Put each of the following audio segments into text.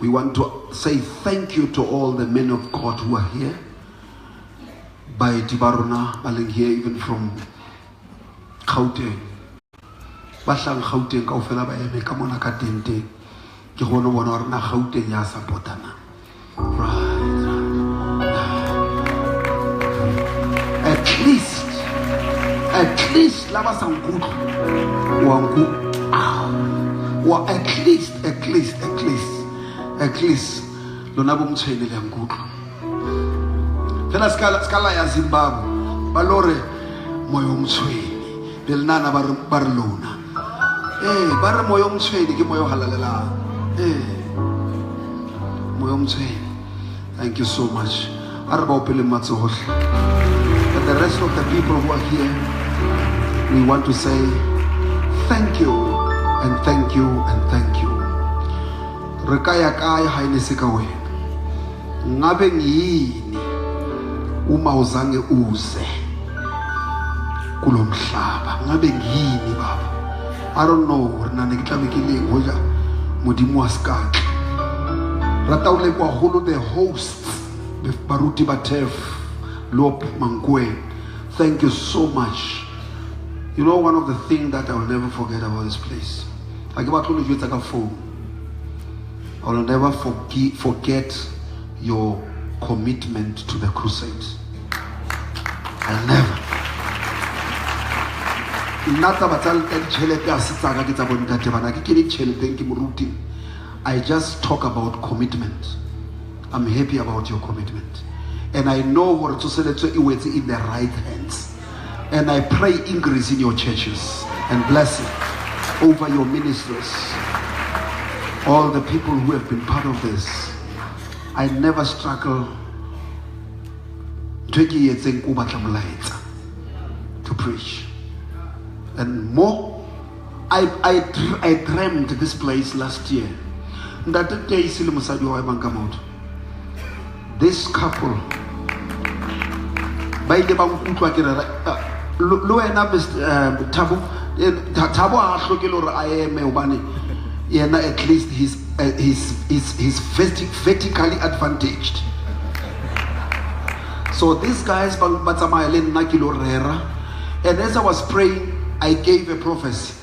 We want to say thank you to all the men of God who are here. By Tibarona, Baling here, even from Gauteng. Basang Gauteng, Kaufela by Eme, Kamona Katente, Kihono Wanarna, Gauteng, Yasa Potana. Right. At least, Lava some good. One good. Or at least. Lonabum Chenel and good. Then a scala ya Zimbabwe, Balore, Moyom Sway, Belnana Barlona. Bar Moyom Sway, the Moyo Halala. Moyom Sway. Thank you so much. Arabo Pelimatsoh. But the rest of the people who are here, we want to say thank you and thank you and thank you. Rekaya kaya hainesikawe. Ngabe ngiyini uma uzange uze kulomhlaba? Ngabe ngiyini baba? I don't know. Rena ne kitlamekile ngoja modimo wa skaka. Rataule kwa holo the hosts baruti batef Lop Mangkweng. Thank you so much. You know, one of the things that I will never forget about this place. I will never forget your commitment to the crusade. I'll never. I just talk about commitment. I'm happy about your commitment. And I know what to say it's in the right hands. And I pray increase in your churches and blessing over your ministers. All the people who have been part of this. I never struggle to preach. And more, I dreamed this place last year. This couple, by the at least he's vertically advantaged. So these guys, and as I was praying, I gave a prophecy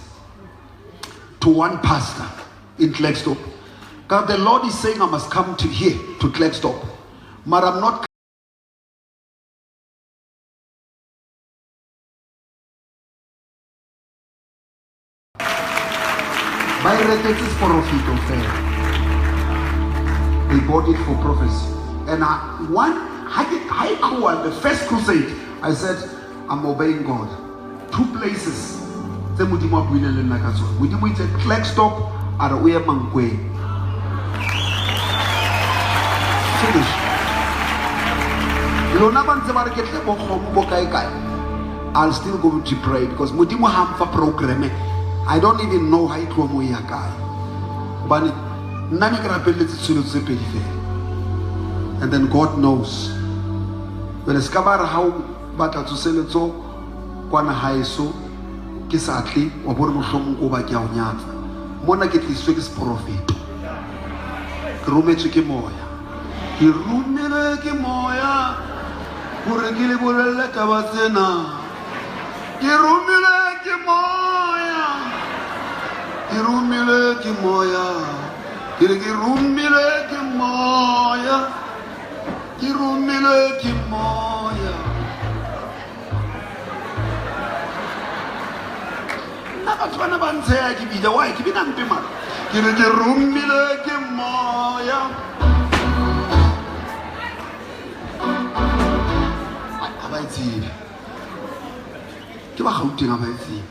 to one pastor in Klerksdorp. God, the Lord is saying I must come to here to Klerksdorp, but I'm not. My relatives is for they bought it for prophecy. And the first crusade, I said, I'm obeying God. 2 places. We did Klerksdorp and Mangkweng. Finish. I'll still go to pray because Mudimu have for programming. I don't even know how it will be a guy. But and then God knows. When I discover how better to sell it so, Kwana Haiso, Kisatli, or Bormushom over Gyaunyat. Mona get this week's profit. Rumechiki Moya. Irumile Moya. Uragili Burella Kawazena. Irumile Moya. Irumile Moya. Irumile Moya. Irumile Moya. Nabatwana banzea kibija why kibina mpima. Irumile Moya. Abaiti. Kiba khauting abaiti.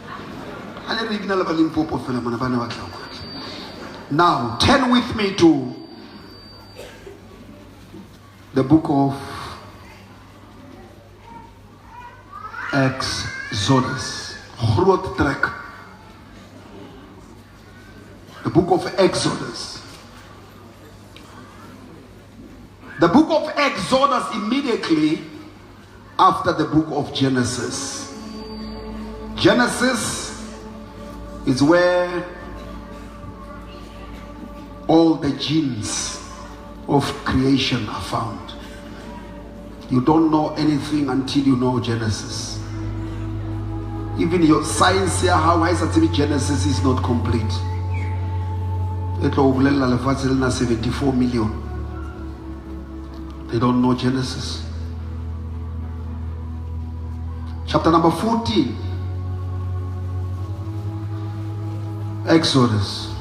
Now, turn with me to the book of Exodus. The book of Exodus. The book of Exodus immediately after the book of Genesis. Genesis is where all the genes of creation are found. You don't know anything until you know Genesis. Even your science here, how I say Genesis is not complete. It will 74 million. They don't know Genesis. Chapter number 14. Exodus.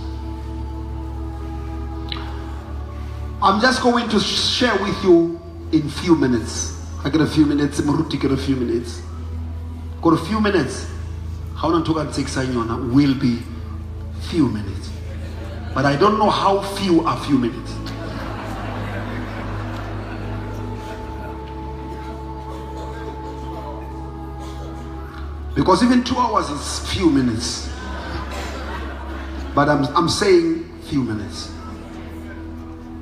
I'm just going to share with you in few minutes. I get a few minutes. Muruti get a few minutes. Got a few minutes. How long to take will be few minutes. But I don't know how few are few minutes. Because even 2 hours is few minutes. But I'm saying few minutes.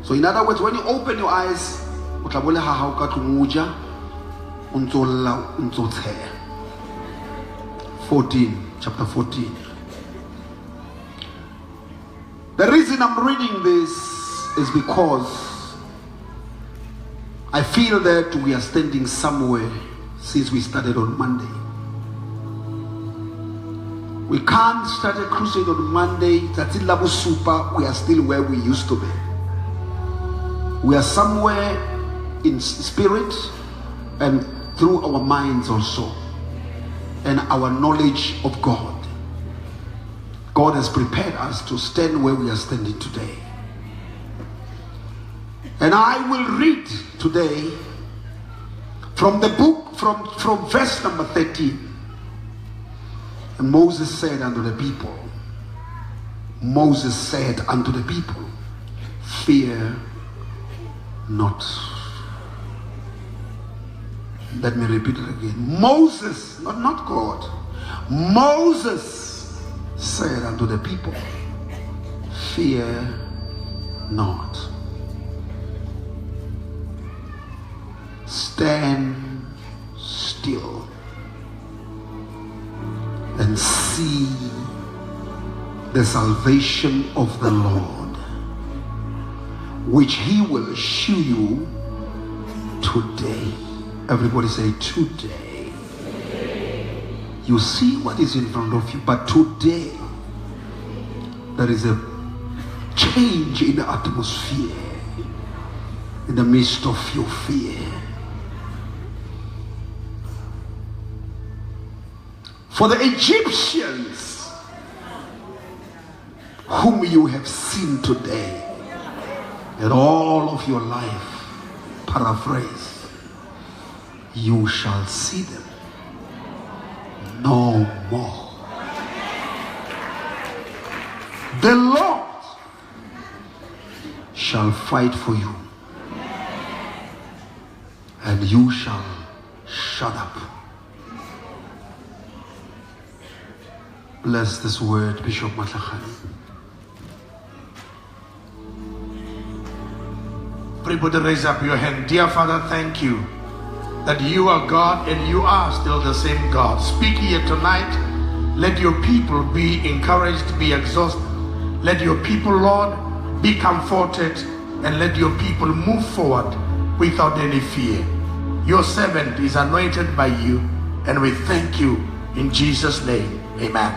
So in other words, when you open your eyes, 14, chapter 14. The reason I'm reading this is because I feel that we are standing somewhere since we started on Monday. We can't start a crusade on Monday. That's in Labo Super. We are still where we used to be. We are somewhere in spirit and through our minds also, and our knowledge of God. God has prepared us to stand where we are standing today. And I will read today from the book, from verse number 13. And Moses said unto the people, fear not. Let me repeat it again. Moses, not God. Moses said unto the people, fear not. Stand still and see the salvation of the Lord, which he will shew you today. Everybody say today. You see what is in front of you, but today there is a change in the atmosphere in the midst of your fear. For the Egyptians whom you have seen today and all of your life, paraphrase, you shall see them no more. The Lord shall fight for you, and you shall shut up. Bless this word, Bishop Matlachani. Everybody raise up your hand. Dear Father, thank you that you are God and you are still the same God. Speak here tonight. Let your people be encouraged, be exhausted. Let your people, Lord, be comforted, and let your people move forward without any fear. Your servant is anointed by you, and we thank you in Jesus' name. Amen.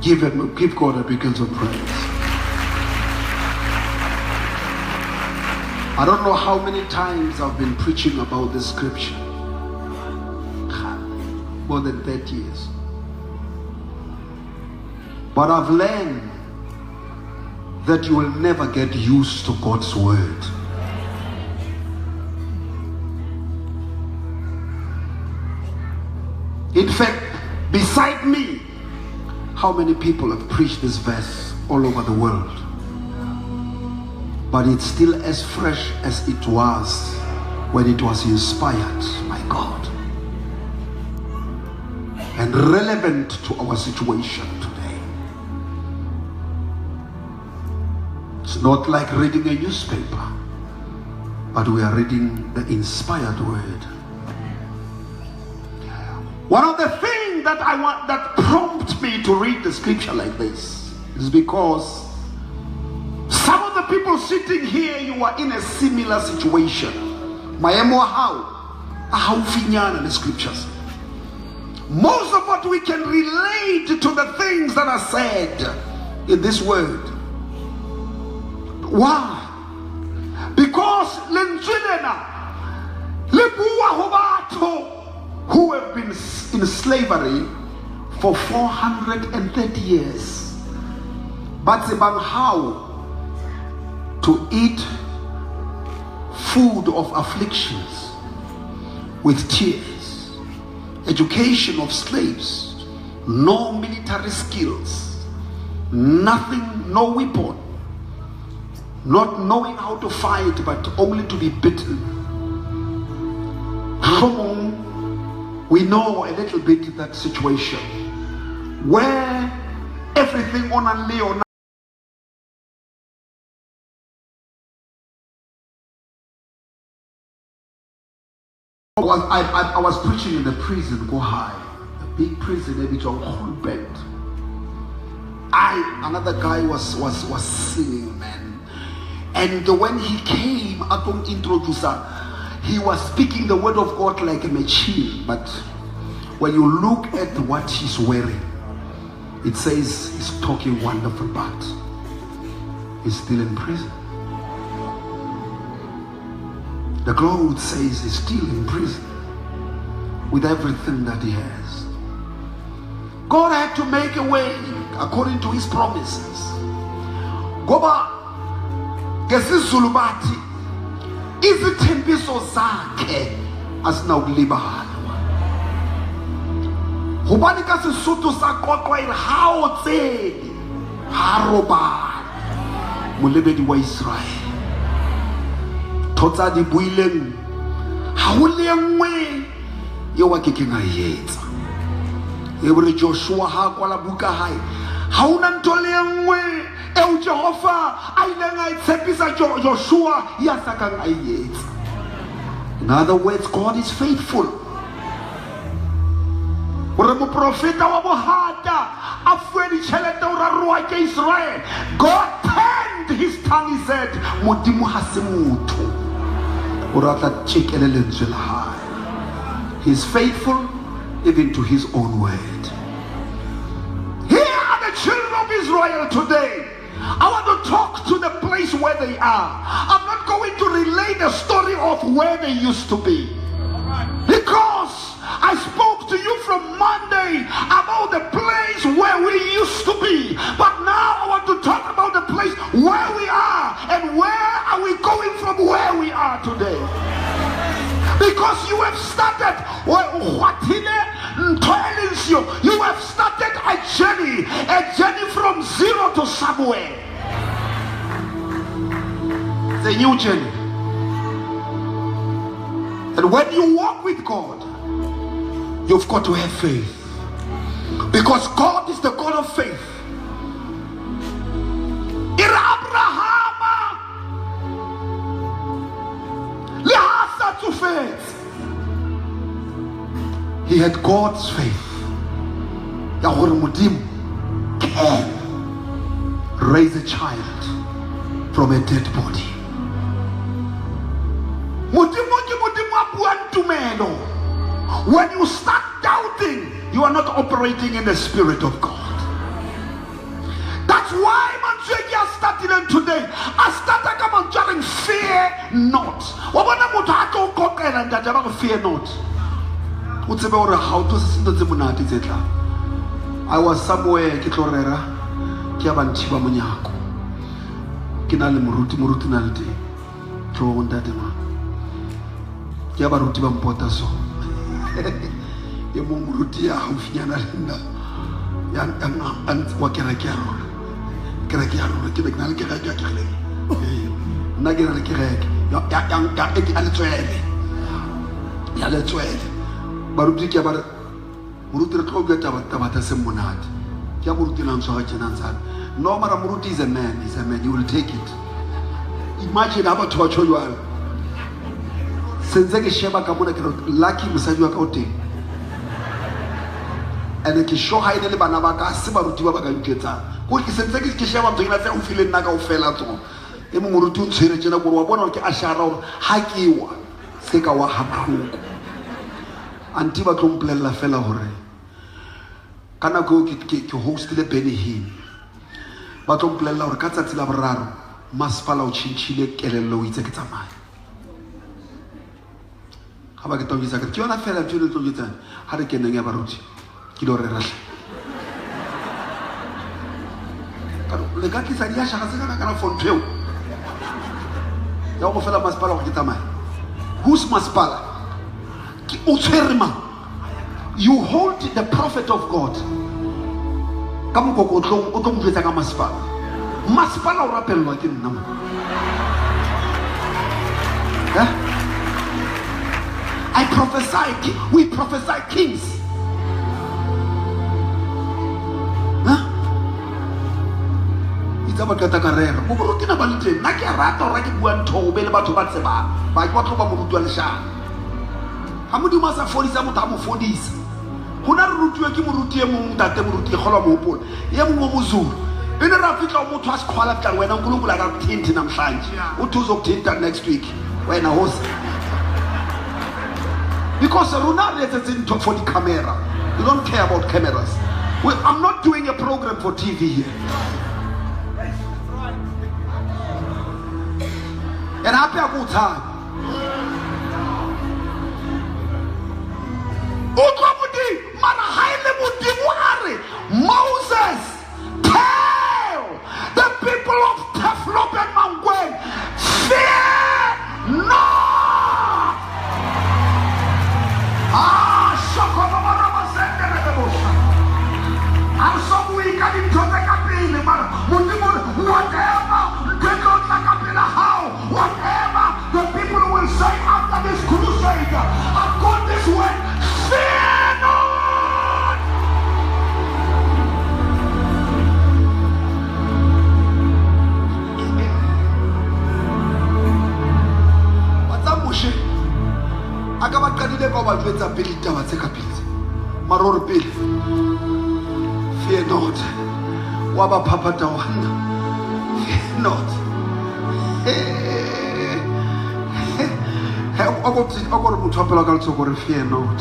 Give God a big hand of praise. I don't know how many times I've been preaching about this scripture. More than 30 years. But I've learned that you will never get used to God's word. In fact, beside me, how many people have preached this verse all over the world? But it's still as fresh as it was when it was inspired by God, and relevant to our situation today. It's not like reading a newspaper, but we are reading the inspired word. One of the things that prompt me to read the scripture like this is because the people sitting here, you are in a similar situation. Maemo how finyana the scriptures. Most of what we can relate to the things that are said in this word. Why? Because who have been in slavery for 430 years, but how to eat food of afflictions with tears, education of slaves, no military skills, nothing, no weapon, not knowing how to fight, but only to be beaten. We know a little bit that situation where everything on a Leon. I was preaching in the prison, go high, a big prison, every whole bed. Another guy was singing, man, and when he came, I don't introduce her. He was speaking the word of God like a machine, but when you look at what he's wearing, it says he's talking wonderful, but he's still in prison. The clothes says he's still in prison with everything that he has. God had to make a way according to his promises. Goba gesizulubati izithembiso zakhe asinakulibala. Hobane ka Sesotho sa qoqwa ire ha o tsele ha roba molebedi wa Israel. Thotsa di buileng ha o le nngwe yo wa kekeng a etsa. E bore Joshua ha kwala buka hae ha una ntho le nngwe e Jehova a ileng a itshepisa Joshua ya sakang a etsa. In other words, God is faithful. Ore mo profeta wa bohata a fuwe di tšhelete o raroa ke Israel. God turned his tongue, he said, modimo ha se motho. He is faithful even to his own word. Here are the children of Israel today. I want to talk to the place where they are. I'm not going to relate the story of where they used to be, because I spoke to you from Monday about the place where we used to be. But now I want to talk about the place where we are, and where are we going from where we are today. Because you have started, you have started a journey from zero to somewhere. It's a new journey. And when you walk with God, you've got to have faith, because God is the God of faith. To faith, he had God's faith. Yahurim can raise a child from a dead body. When you start doubting, you are not operating in the Spirit of God. That's why Mangkweng started today. I started coming, fear not. Fear not. I was somewhere no matter Muruti is a man, he's a man, you will take it. Imagine how much you are. Senzeke sheba kamuna lucky musaju akauti. And the show hide the banabaka sibaruti baka uketa. Ko kisenzeke kisheba mtongina se ufile naga ufela to. e mo moruti o tshwere tsena gore wa bona gore ke a shara gore ha ke wa se ka wa hatlhoko anti ba tlo mpolella fela gore ka nako ke hostile Benny Hinn ba tlo mpolella gore ka tsatsi la boraro masepala o tšhintšhile kelello o itse ke tsamaya ga ba ke tongisa ke yona fela tšho le tlo jetsana ha re keneng ya baruti ke lo re rahle le ka tlisa di a shaga se kana fonteo ya go fela masepala go ke tsamaya who's masepala ke o tshwerema you hold the prophet of God ka mokokotlong o tlo mo jwetsa ka masepala o rapellwa ke nna mo I prophesy, we prophesy kings. It's about Katakarera. Go go tina ba litle. Na ke rata ra ke bua nthobe le batho ba tseba. Ba ke batho ba mo rutwa le shana. Ha mo duma sa fodisa motho a mo fodisa. Hona re rutwe ke moruti e mong tate moruti e kgolwa mo hopola. Ye mongwe mo Zulu. Ene ra fitla motho a sekhwala fitla wena uNkulunkulu akakuthinti namhlanje. Uthi uzokuthinta next week. Wena hosi. Because Runa is in for the camera. You don't care about cameras. I'm not doing a program for TV here. And happy a good time. Moses, tell the people of Teflop and Mangkweng, fear not. I'm so weak, I didn't take a pill, whatever the people will say after this crusade, I've got this word, fear not. What's up, Mushe? I got a candidate of a ability to take a pill. Maror pill. Fear not. Waba Papa Dawana. Fear not. Fear not.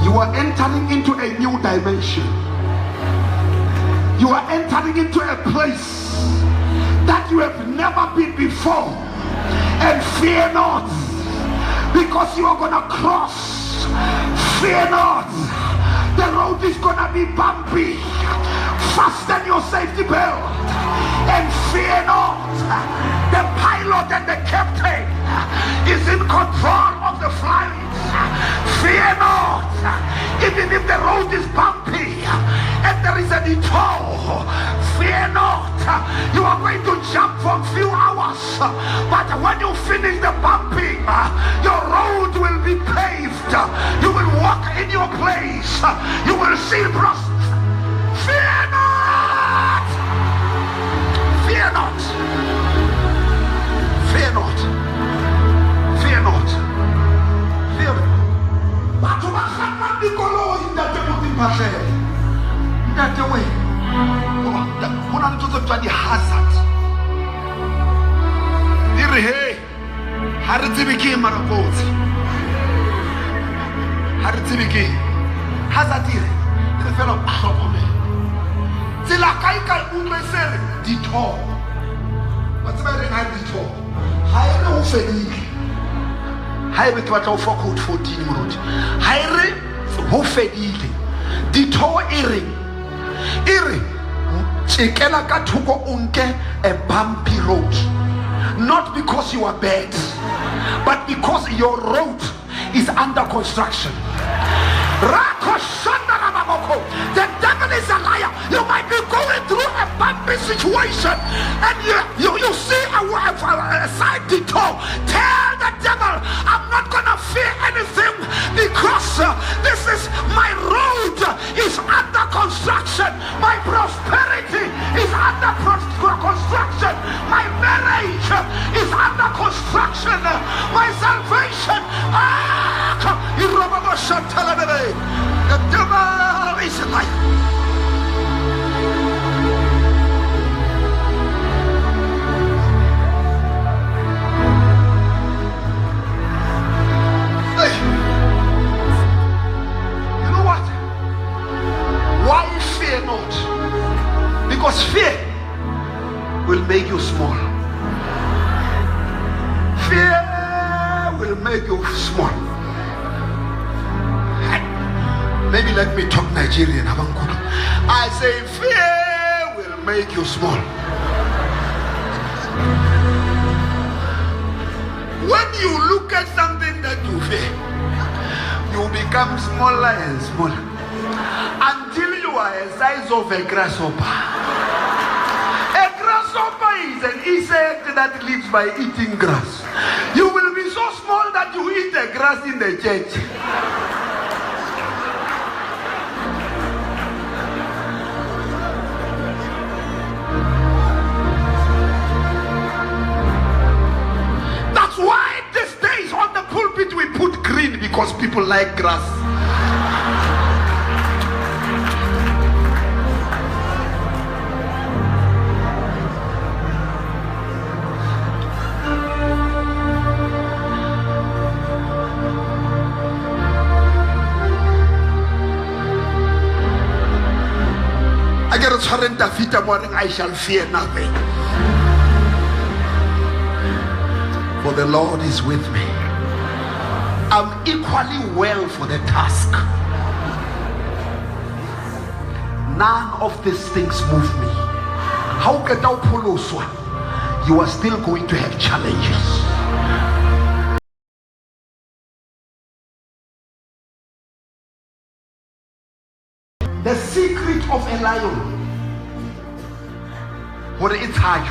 You are entering into a new dimension. You are entering into a place that you have never been before. And fear not. Because you are going to cross. Fear not. The road is going to be bumpy. Fasten your safety belt. And fear not. The pilot and the captain is in control of the flight. Fear not. Even if the road is bumpy and there is a detour, fear not. You are going to jump for a few hours, but when you finish the bumping, your road will be paved. You will walk in your place. You will see process. Fear not. Fear not. Fear not. Fear not. Fear not. But you must not be going in that way. When I'm talking about the hazard, hey, Haritibiki Maraboti, Haritibiki, Hazardire, the fellow Ahopome, Tilakaika Umesere, Detour. What's the matter? I detour. Hire no fatigue. Hire with what I forgot 14 minutes. Hire who fatigue. Detour earring. Earring. Chikela katuko unke a bumpy road. Not because you are bad, but because your road is under construction. The devil is a liar. You might be going through a bumpy situation and you see a side detour. Tell the devil, I'm not gonna fear anything because this is my road is under construction. My prosperity is under construction. My marriage is under construction. My salvation. The devil is a liar. you small. Fear will make you small. Maybe let me talk Nigerian. I say fear will make you small. When you look at something that you fear, you become smaller and smaller until you are the size of a grasshopper. A grasshopper is an insect that lives by eating grass. You will be so small that you eat the grass in the church. That's why these days on the pulpit we put green, because people like grass. I get a surrender Vita morning, I shall fear nothing. For the Lord is with me. I'm equally well for the task. None of these things move me. How can thou follow? You are still going to have challenges. The secret of a lion, what it's hard,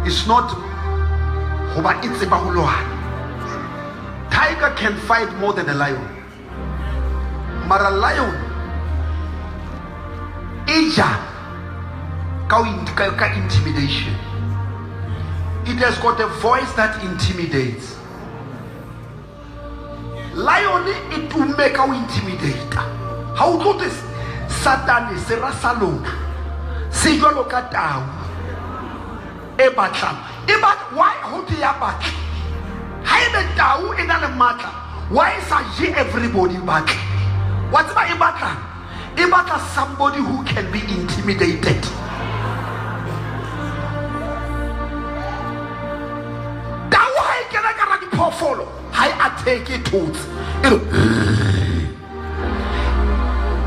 it's not it's a tiger can fight more than a lion. But a lion, intimidation. It has got a voice that intimidates. Lion, it will make our intimidator. How do this? Satan is a rasalona. Sigoloka down. Ebatlam. Why hold the abat? Hide down in a matter. Why is everybody back? What's my Ibata? Ibata somebody who can be intimidated. That why can I get a follow? I take it to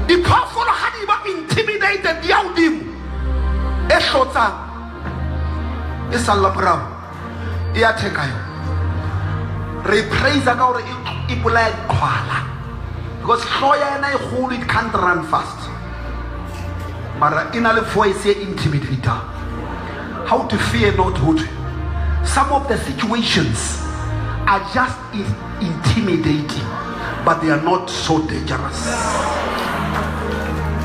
the powerful had even intimidated the Audim. Eshota. Esalabram. Iatekayo. Repraise agaur ibulad kwala. Because Troya and I hold it can't run fast. But in a voice intimidator. How to fear not what. Some of the situations are just intimidating, but they are not so dangerous.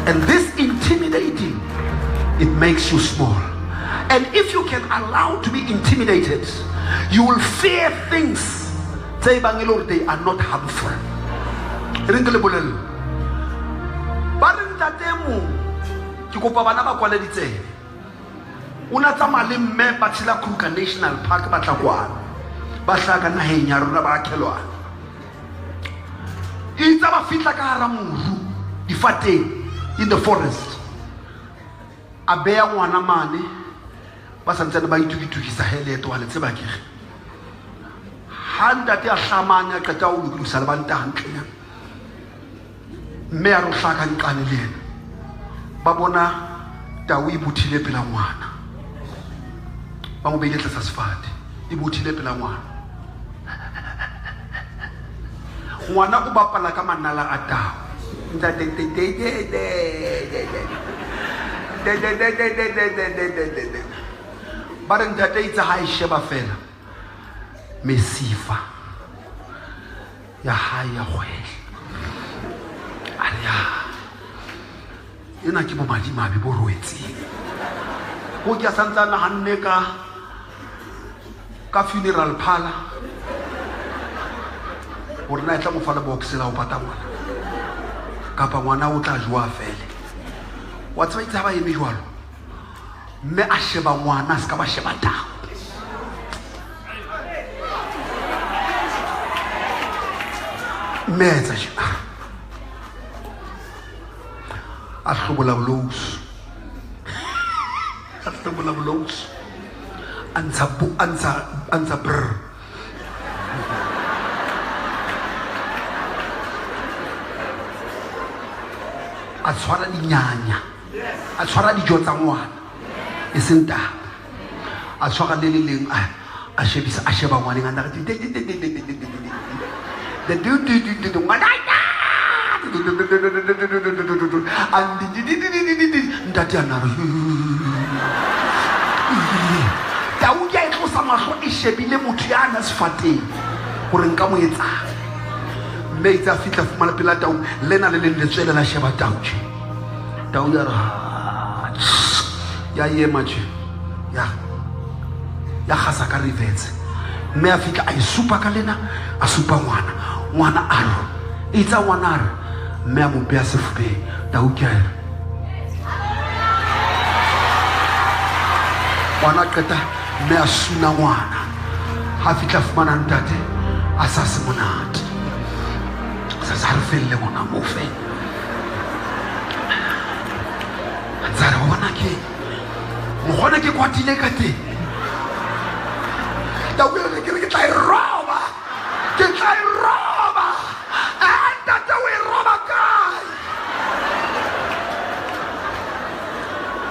And this intimidating, it makes you small. And if you can allow to be intimidated, you will fear things. They are not harmful. National Park Basaga Nahenya Rabakelwa. It's about Fitaka Ifate in the forest. A bear one a money, but something about to his Sahel to Alexabaki. Hand that your Samana Katau Salvanta Mero Sakan Canadian Babona Dawi Butile Pilawana. Bamobet as fat. Ibutile Pilawana. Wana ubapa la kama nala ata. Barang date it's a high sheba fella. Mesifa. Ya haya hwel. Alia. Ina kibo majima biboro eti. Koja santa na hanneka ka funeral pala. Orna etla mo fala box la upata mwana. Kapa mwana uta jua fele. What's my taba yemi jwalo? Me asheba mwana skaba sheba ta. Meza sheba. Ashobula blows. Ashobula blows. ansa brr. A tshwara dinyanya, a tshwara dijo tsa ngwana e seng taba, a tshwara le leng a shebisa a sheba ngwaneng a nna ntate a nare tau ya e tlosa mahlo e shebile motho ya na sefateng gore nka mo etsang. Mme itse a fitlha fumana pela tau lena le leng letswele la sheba tau tje. Tau ya re ya ema tje ya gasa ka rivetse. Mme a fitlha a e supa ka lena a supa ngwana a re itse ngwana a re mme a mo beya sefubeng. Tau ke a re ngwana qeta mme a suna ngwana ha fitlha fumana ntate a sa se monate sa re felle ngwana mo fe ntsare go bona ke mo gona ke kwatile ka teng. Tau ke re ke tla e roba ntate o e roba kae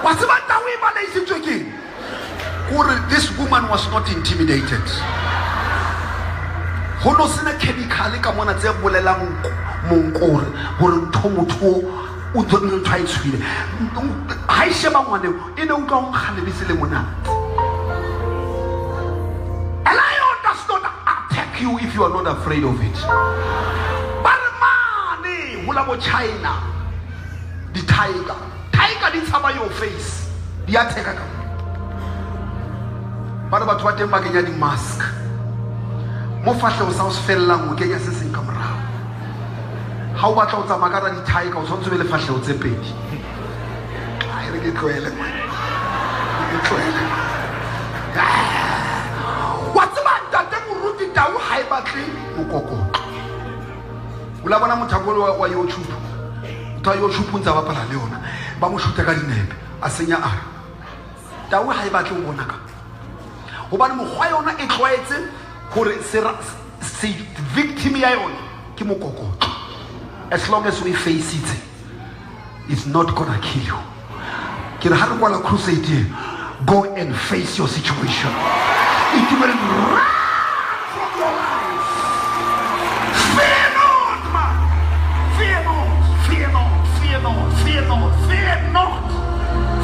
wa tseba tau e balaisitswe keng gore this woman was not intimidated. Ho no sena chemical ka mona tse bolelang monkore gore ntho motho o tsone ntho a e tshwile ha e sheba ngwane e ne utlwa go kgalebise le monate. A lion does not attack you if you are not afraid of it. But mane hula bo China the tiger di tshaba your face di attack ka bana batho ba teng ba kenya di mask mo fahle o sa o sfellang o kenya se seng ka morao. Ha o batla o tsamaya ka ra di tiger o tshwanetse be le fahle o tse pedi. Ai re ke tloele wa tseba ntate moruti tau ha e batle mokokotlo. O la bona mothakolo wa YouTube ta YouTube ntse ba pala le yona ba mo shuta ka dinepe a senya a tau ha e batle o bona ka hobane mogwa yona e tloetse gore se victim ya yona ke mokokotlo. As long as we face it, it's not gonna kill you. Ke re ha re kwala crusade, go and face your situation. It will run from your life. Fear not, man. Fear not. Fear not. Fear not. Fear not. Fear not.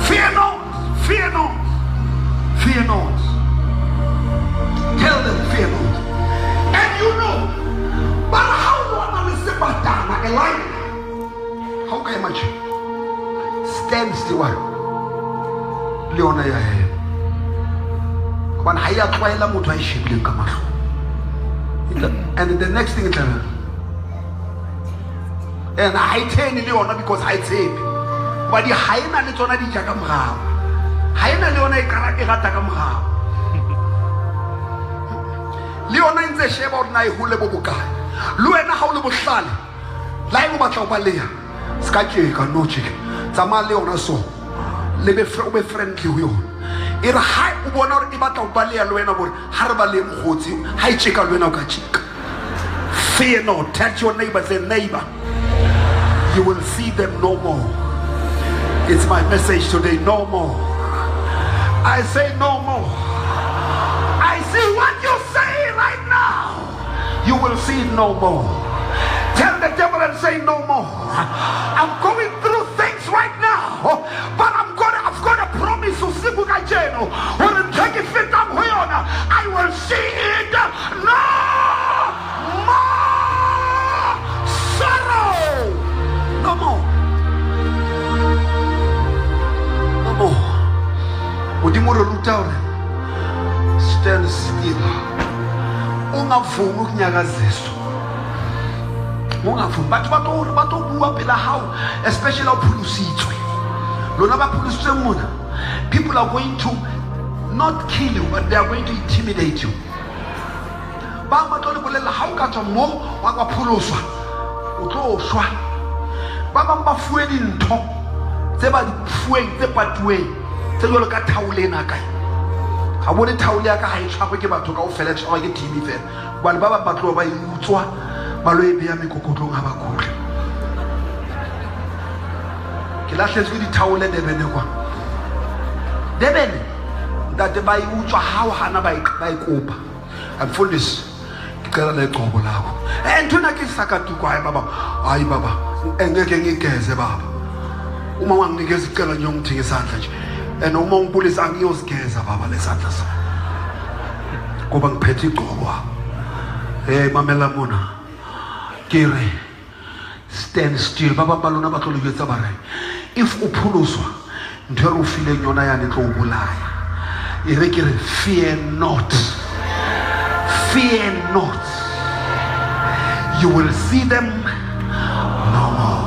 Fear not. Fear not. Fear not. Tell them fear not. And you know, but how long are we batana a lion? How can you imagine? Stand still. Leona ya he. When haya twaila motho a shebile ka mahlo. And the next thing is and I turn Leona because I say but the hyena le tsona di ja ka morao. Hyena Leona e rata ka morao. Leona ntse sheba hore na e hole bo bokae. Le wena ha o le bohlale la e go batla o baleya ska tjeka no tjeka tsama le yona so le be friendly ho yona e re ha o bona hore e batla o baleya le wena gore ha re ba le mogotsi ha e tjeka le wena o ka tjeka. Fear not. Touch your neighbor, say neighbor, you will see them no more. It's my message today, no more. I say no more. I see what you say right now. You will see no more. Tell the devil and say no more. I'm going through things right now, but I've got a promise to Sibuka Jeno. When I take it fit up here, I will see it no more. Sorrow. No more. No more. Udimuro lutaure. Stand still. Ungavumi ukunyakaziswa. Ungavumi bato bua pela hao, especially uphulusiwe. Lona baphuluswe mona. People are going to not kill you, but they are going to intimidate you. Ba matlo bolela ha o ka tswa mo wa kwa phuluswa. O tlo shwa. Ba ba fuwe dintho tse ba di fuweng tse patuweng tse jolo ka thaulena kae. ga bone thaole ya ka ga e tshwarwe ke batho ka o fela tshwarwa ke TV fela bana ba batlo ba utswa ba lo e beya mekokotlong ga ba khutla ke lahletswe dithaole Durban kwa Durban ntate ba utswa ha o hana ba ikopa amfundisi ngicela leqobo lakho ntuna ke sakatuko hayi baba engeke ngigeze baba uma wanginikeza icela nje ungithinga isandla nje uma ungibulisa angiyozigeza baba lesandla sa ngoba ngiphethe iqobo mamela mona kere stand still baba balona ba tlo le yetsa bare if uphuluswa ntwe re o file yona ya ne tlo o bolaya e re kere fear not. Fear not. You will see them no more.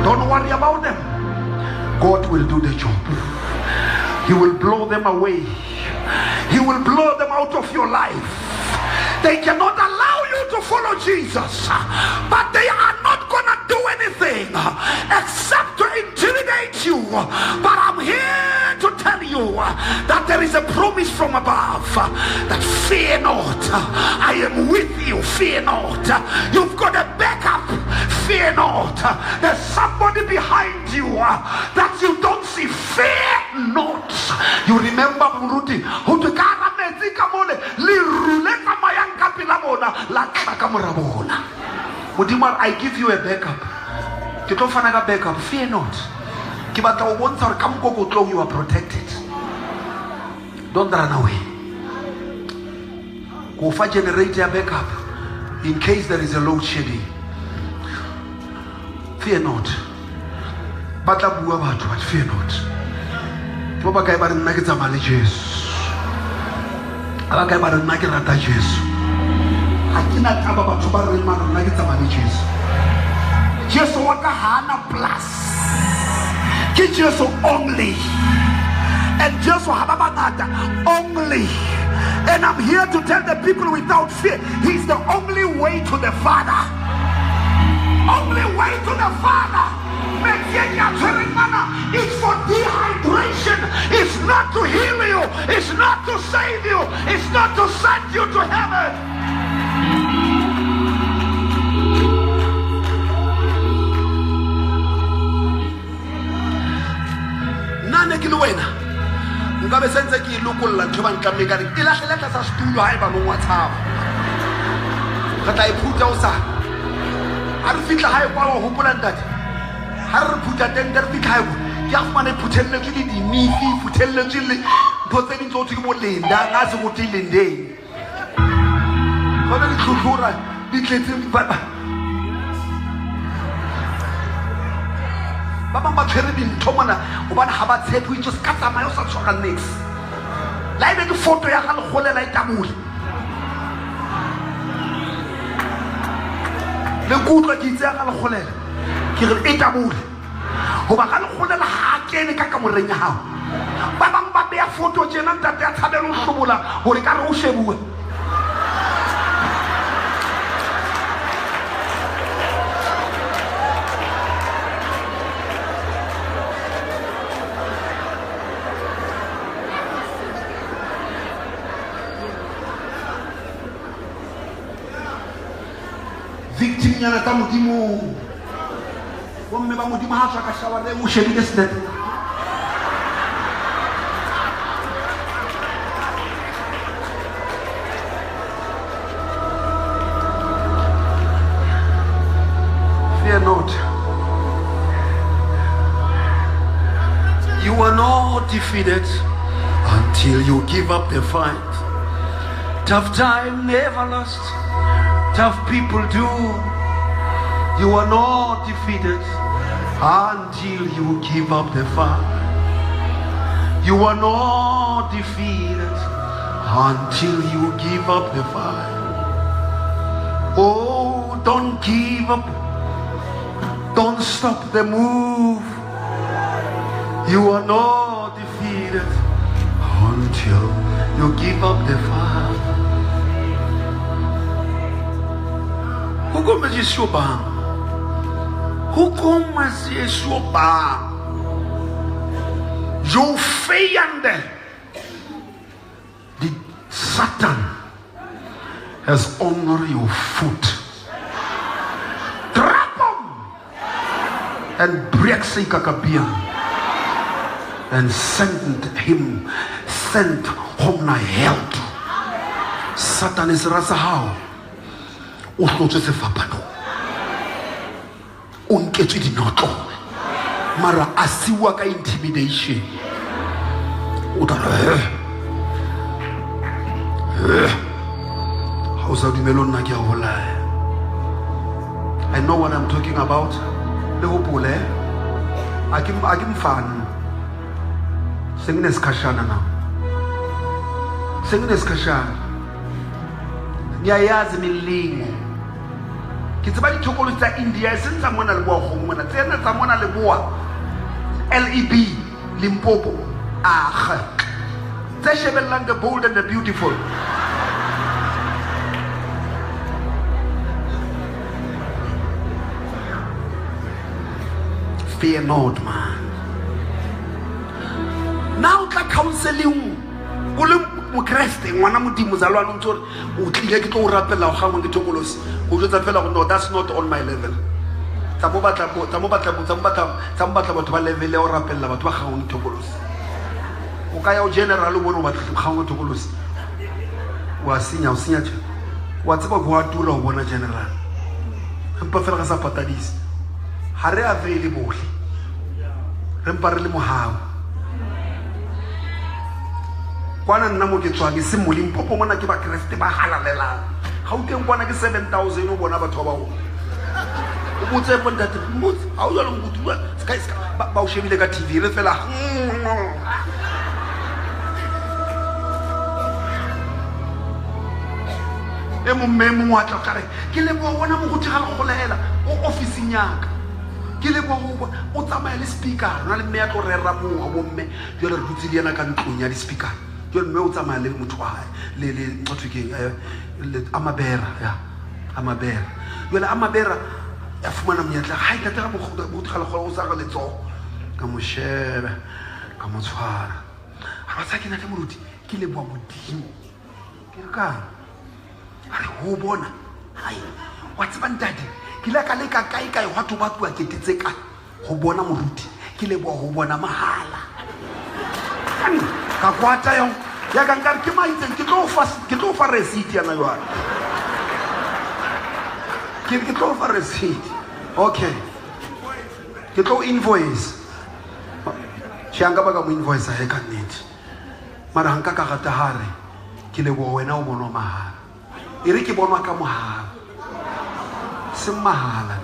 Don't worry about them. God will do the job. He will blow them away. He will blow them out of your life. They cannot allow you to follow Jesus, but they are not gonna do anything except to intimidate you. But I'm here to tell you that there is a promise from above that fear not, I am with you, fear not. You've got a backup, fear not. There's somebody behind you that you don't see, fear not. You remember Muruti who took I give you a backup. Backup. Fear not. You are protected. Don't run away. Go for generate your backup in case there is a load shedding. Fear not. But fear not. Jesus wakahana plus Jesus only and Jesus hababangata only. And I'm here to tell the people without fear, he's the only way to the Father. Only way to the Father. It's for dehydration. It's not to heal you. It's not to save you. It's not to send you to heaven. Nane kiluwena. Ngabe senze ki lukulla nthoba ntlameka ri ilahleleka sa studio ha eba mo WhatsApp. Kata iphutha usa. A re fitla ha e kwa ho hopola ntate. Ha re phutha teng der fitla ha e ke a fumane phutelletswe le dimifi phutelletswe le ntse di ntse ke mo lenda nga se go tilendeng. Gona di tlhotlhora di tletse baba. Baba ba tshwere dintho mona gobane ga ba tshepe just ka tsamayo sa tshwara next la ebe ke foto ya Ralekholela e tabole le kutlwa ke itse ya Ralekholela ke re e tabole goba Ralekholela ha kene ka kamoreng ya hao ba bang ba beya foto tjena ntate ya thabela o hlobola gore ka re o shebuwe. Victim yana ta modimo bomme ba modimo ha tswa ka shawara o shebile snap. Fear not. You are not defeated until you give up the fight. Tough time never lost. Tough people do. You are not defeated until you give up the fight. You are not defeated until you give up the fight. Oh, don't give up. Don't stop the move. You are not defeated until you give up the fight. Hukum Yesu bang. Hukum Yesu bang. Jou vyande Satan has honored your foot. Trap him and break Sikakabian and send home na help. Satan is rasa how o tlotse sefapano o nketswe dinotlo mara asiwa ka intimidation o tla how sa dumelo nna ke a bolaya. I know what I'm talking about. Le hopole a ke mfana sengine sikhashana na sengine sikhashana ngiyayazi milingo ke tseba dithokolo tsa India sentsa mona le boa go mona tsena tsa mona le boa LEB Limpopo tse shebellang the bold and the beautiful. Fear not, man. Now ka counseling Crusade, ngwana modimo zalwana ntse o tlile ke tlo rapela ga ngwe ke thokolosi go jotsa fela no, that's not on my level. Tsa mo batla batho ba level ya o rapela batho ba ga ngwe thokolosi o ka ya o general o bona batho ga ngwe thokolosi wa sinya tse wa tseba go atura o bona general empa fela ga sa patadisi ha re available re mpa re le mohao kwana nna mo ke tswa ke se Limpopo mona ke ba Crusade ba halalela ga o teng kwana ke 7,000 o bona batho ba o botse bontate motse ha o jalo ngutwa ska ba o shebile ka TV re fela e mo memo wa tla kare ke le bo bona mo go Ralekholela o office nyaka ke le bo o tsamaya le speaker na le mme ya tlo rera mo go mme yo le rutsi le yana ka ntlong ya di speaker yo mme o tsamaya le motho wa le motho le amabera ya amabera yo le amabera ya fumana mnyatla ha ita tera mo Ralekholela o sa ga letso ka mo shebe ka mo tshwara ha ba tsakina ke moruti ke le bo modimo ke ka are ho bona hai wa tseba ntadi ke la ka le ka kai wa to ba tua ke tetse ka go bona moruti ke le bo go bona mahala ka kwata yo ya ka nka ke maitse ke tlo fa receipt yana yo ke tlo fa receipt okay ke tlo invoice chianga ba ka mo invoice ha ka nnete mara hanka ka gata hare ke le bo wena o bona mahala ere ke bonwa ka mohala se mahala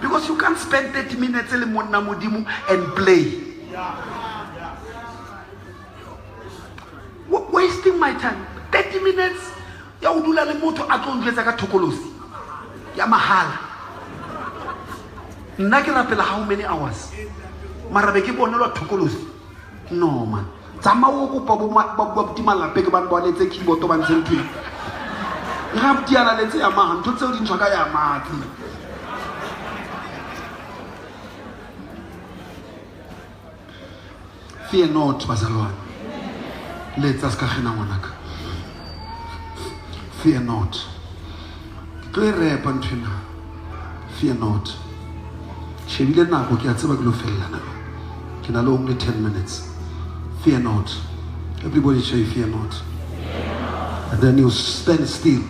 because you can't spend 30 minutes le monna modimo and play wasting my time 30 minutes ya o dula le motho a tlo ntletsa ka thokolosi ya mahala nna ke rapela how many hours mara be ke bonelwa thokolosi no man tsama o go ba butimala pe ke ba letse keyboard ba ntse ntwe let's say a man to tell you ya mati fear not bazalwane let's ask khina ngwanaka fear not clear pantuna fear not shebile nako ke a tseba ke lo fella na ke na lo only 10 minutes fear not everybody say fear not and then you stand still.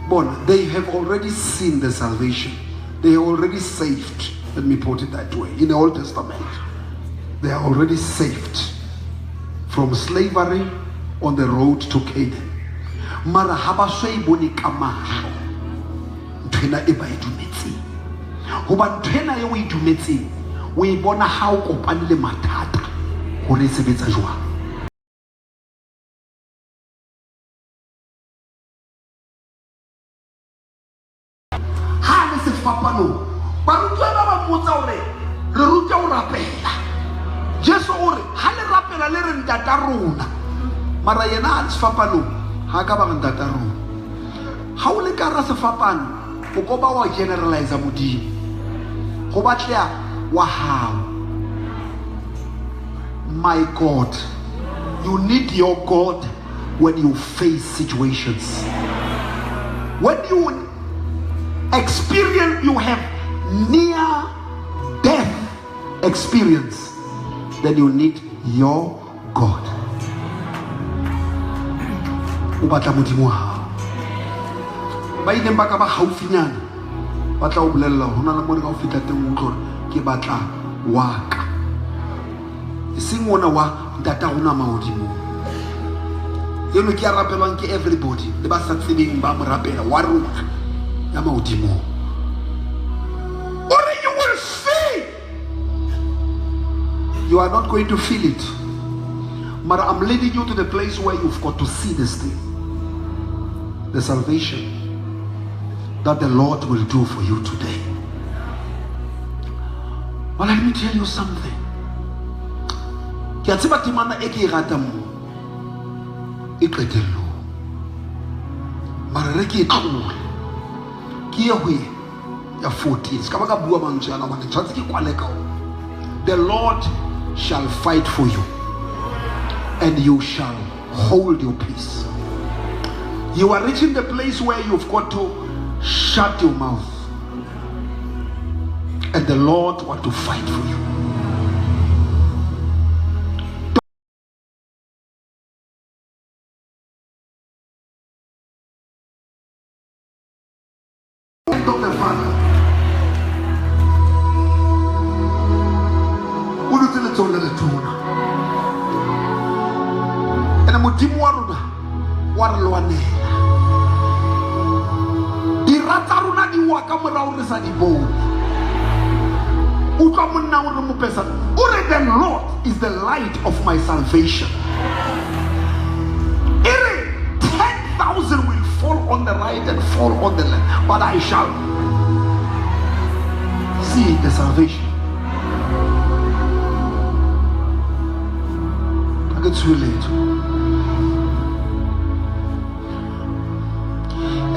Bon, they have already seen the salvation. They are already saved. Let me put it that way. In the Old Testament, they are already saved from slavery on the road to Canaan. Mara habashwe boni kamahlo. Ntwena e ba idumetse. Hoba ntwena ye o idumetse, o e bona ha o kopane le mathata hore e sebetsa jwang. Papano, barutwana ba motsa hore re ruta o rapela. Jesu ore ha le rapela le re ntata rona. Mara yena a sefapano ha ka ba ntata rona. Ha o le ka ra sefapano o ko ba wa generalize modimo. Go batlela wa hao. My God, You need your God when you face situations. When you experience, you have near death experience, then you need your God. O batla modimo wa hao. Ba ile ba ka ba haufinyana ba tla o bolella hona le mona ka o fitla teng o tlo ke batla wa ka. Sing ona wa ntata hona maodimo. Yeno ke a rapelwang ke everybody le ba sa tsebeng ba mo rapela wa rona ya maodimo. Or you will see. You are not going to feel it. But I'm leading you to the place where you've got to see this thing. The salvation that the Lord will do for you today. Well, let me tell you something. The Lord shall fight for you, and you shall hold your peace. You are reaching the place where you've got to shut your mouth, and the Lord wants to fight for you. Of the Father, and a modimo wa rona wa re lwanela dirata rona di wa ka morao re sa di bone. Utlwa monna o re mo pesa o re, the Lord is the light of my salvation. 10,000 will fall on the right and fall on the left, but I shall see the salvation. It's too late.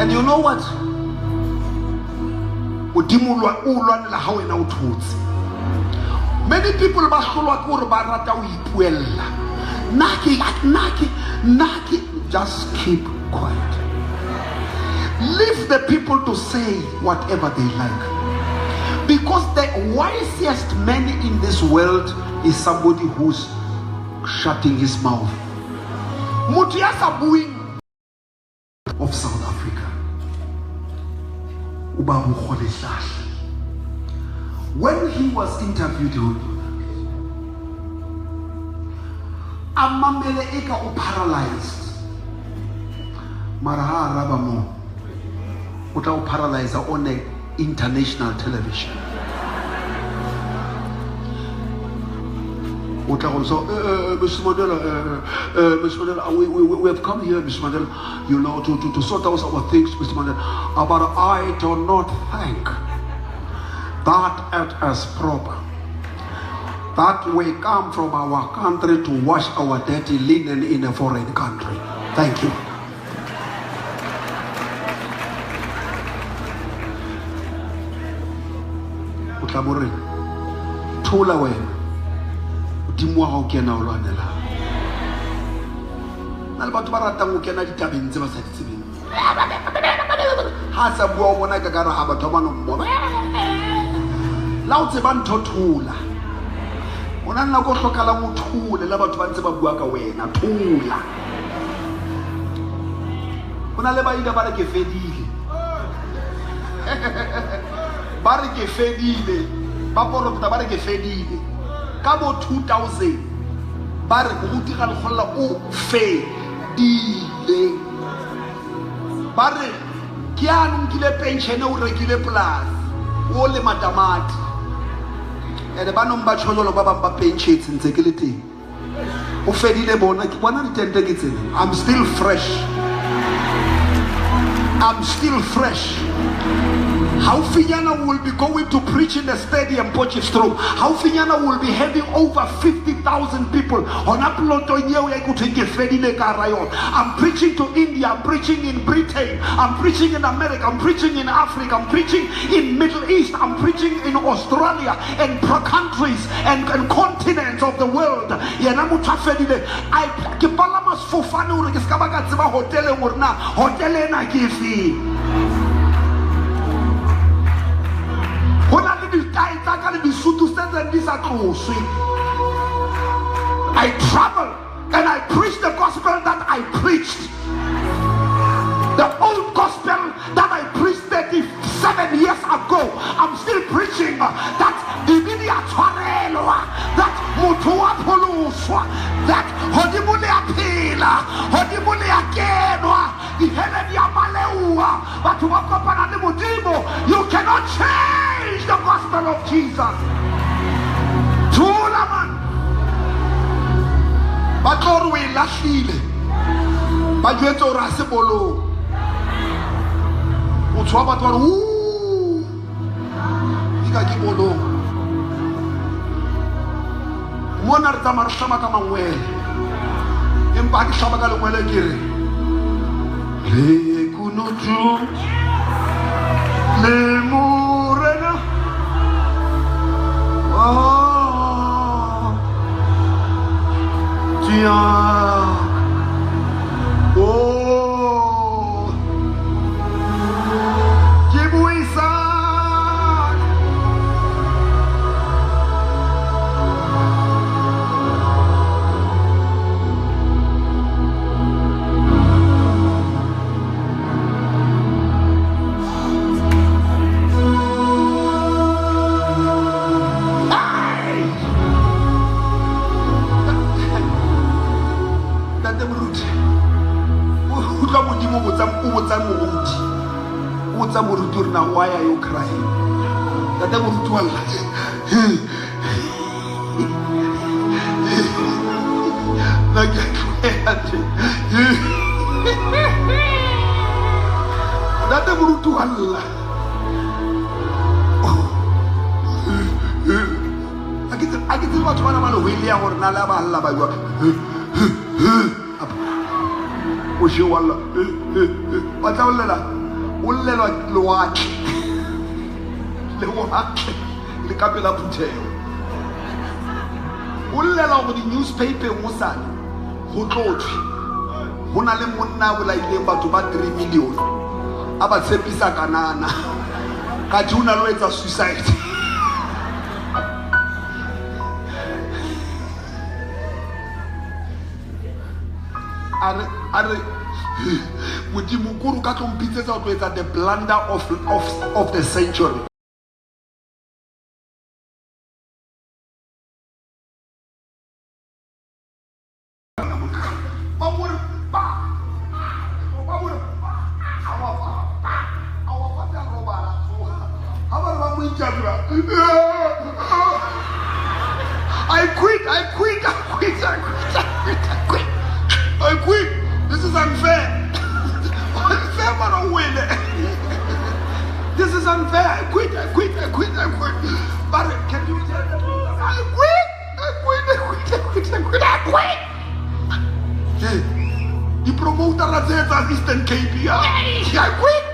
And you know what? Many people just keep quiet. Leave the people to say whatever they like. Because the wisest man in this world is somebody who's shutting his mouth. Mutiasa Buing of South Africa. When he was interviewed, Amamele Eka paralyzed. Maraha Rabamo. Uta paralyzed on the international television. Also, Mr. Mandela, we have come here, Mr. Mandela, you know, to sort out our things, Mr. Mandela. But I do not think that it is proper that we come from our country to wash our dirty linen in a foreign country. Thank you. Tula we. Dis-moi où qu'il y a là. Na le batho ba ratang o kena ditabeng tse ba sa ditsebeng. Ha sa bua o bona ka gara ha batho ba no mmona. La o tseba ntho thula. Ona nna go hlokala mo thule la batho ba ntse ba bua ka wena thula. Ona le ba ida ba re ke fedile. Ba re ke fedile. Ba porofita ba re ke fedile. Kabo 2000 ba re go dira le golla o fedile. Ba re ke a nkile pension o rekile plus o le matamati ene ba no mba tsholo ba ba pension ntse ke le teng o fedile bona ke bona ditente ke tsene. I'm still fresh. How Finyana will be going to preach in the stadium, Potchefstroom. How Finyana will be having over 50,000 people. I'm preaching to India, I'm preaching in Britain, I'm preaching in America, I'm preaching in Africa, I'm preaching in Middle East, I'm preaching in Australia and countries and continents of the world. I kipalamas fofano re ke ska ba ka tseba hotel morna hotel ena ke fi hona le ditai tsa ka le bisutu tse di sa tloswe. I travel and I preach the gospel that I preached, the old gospel that I preached 37 years ago. I'm still preaching that Bibilia Twarelwa, that Mutua Poluswa, that Hodimulia Pila, Hodimulia Genwa, the Helenia Maleua, but to walk up on the Mudimo, you cannot change the gospel of Jesus. Tulaman. But Lord, we last year, but you to Rasibolo. Utwabatwa, ooh, Igagibolo. Monarta Marshama Kamaway. Impact Shabaka Welagiri. Le Kunuju. Le Murena. Oh. Tia. Oh. Kibuisa. Why are you crying? That they will do like that they will do Allah. I get what one of the William or Nalaba Allah by what? Ushwalla. What's all Ulelo Luak Lewak the Capilla Puteo Ulelo with the newspaper Musan who told Hunalemuna will I labor to about 3 million about Sepisa Kanana Kajuna Loeta suicide. Are with the Mukuru Katum pieces out with the blunder of the century. I quit. This is unfair. This is unfair. I quit. But can you tell them? I quit. The promoter has Eastern KPI. I quit.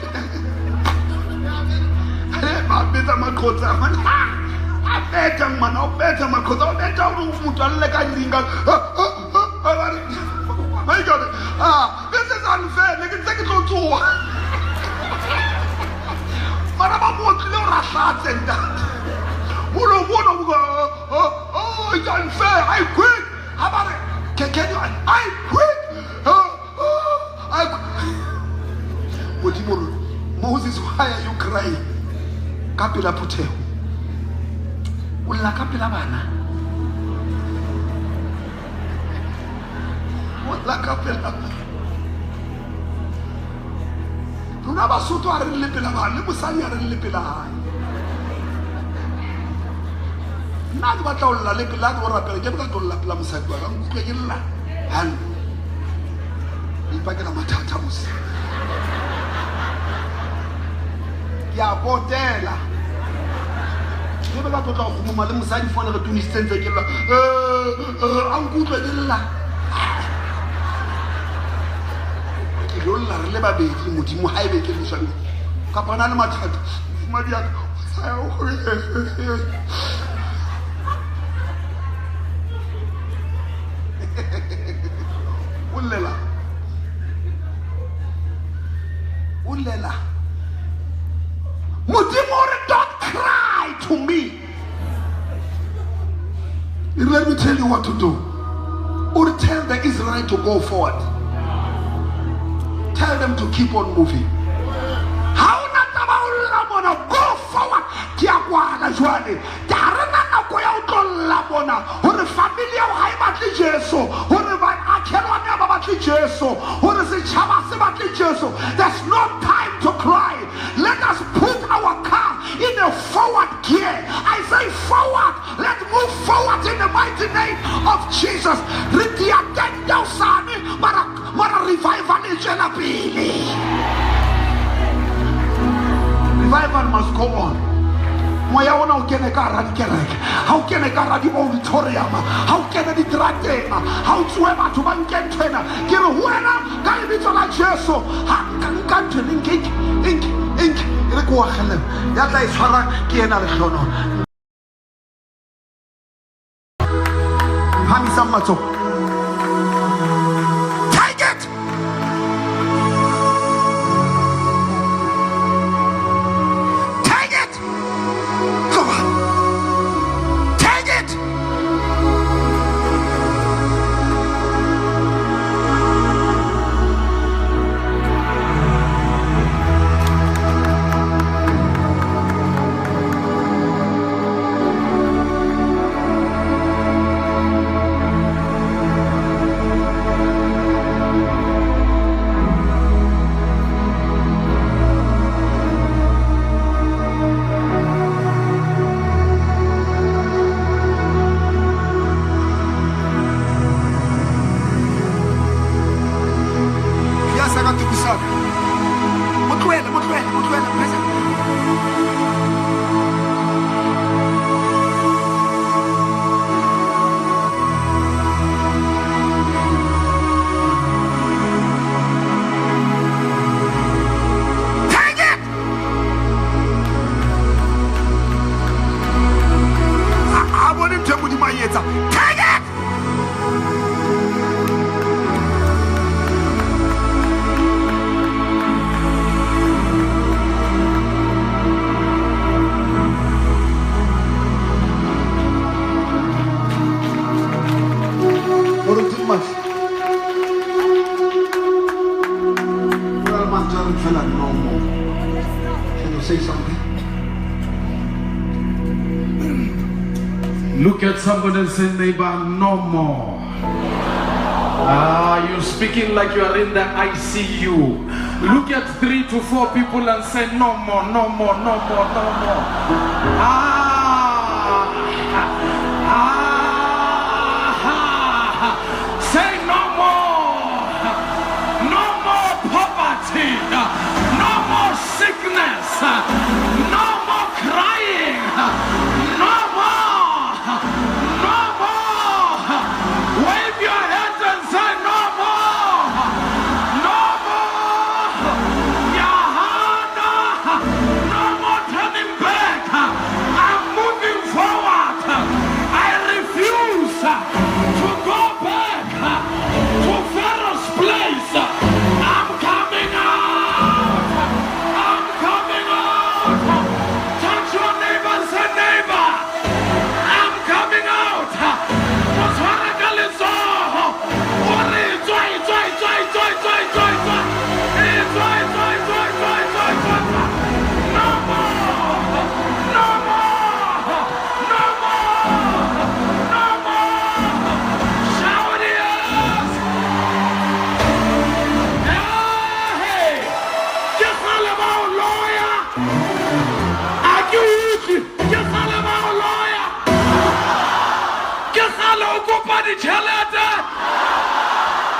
I'm better my God, this is unfair. They can take it on tour. It's unfair. I quit. How about it? Can you? I quit. Moses, why are you crying? Kapila Puteo. Ulla Kapila Bana. Ulla Kapila Bana. Tunaba Suto are in Lipila, Limusani are in Lipila. Not what all La Lipila or a Pelagata to La Plam Sadwa, and Ipagana Matatamus. ya botela ke ba tlo go mo le mosadi fone re tumisitse ke la ang kutlwa ke la ke lo la re le ba bedi modimo ha ebe ke le shame ka pana le mathata madi ya ulela modimo don't cry to me. Let me tell you what to do. Or tell the Israelites to go forward. Tell them to keep on moving. How not about go forward? Kiakwana Joane. Tarana na koya utola bona. Hore familia hai batli Jesu. Hore ba akelo ne ba batli Jesu. Hore se chaba se batli Jesu. There's no time to cry. Let us put our car in a forward gear. I say forward. Let's move forward in the mighty name of Jesus. Ritiatendo sani mara revival is jelapili. Revival must go on. Moya ona o kene ka ra dikereke, ha o kene ka ra di auditorium, ha o kene di trateng, ha o tswe batho ba nkentena ke re wena ka lebitso la Jesu ha ka ntwe ink re go agele ya tla itshwara ke ena le hlono hamisa matso. Take it. Look at somebody and say, neighbor, no more. You're speaking like you are in the ICU. Look at 3 to 4 people and say, no more, no more, no more, no more. Say no more. No more poverty. No more sickness. No more crying. No more. No more. Wave your hands and say no more. No more. Yahana. No more turning back. I'm moving forward. I refuse to go back to Pharaoh's place. I'm coming out. I'm coming out. Touch your neighbor and say, neighbor, I'm coming out. No more. No more. No more. No more. Shout yes. Hey. Just all about lawyer. Just all about lawyer. Just all about the chalata.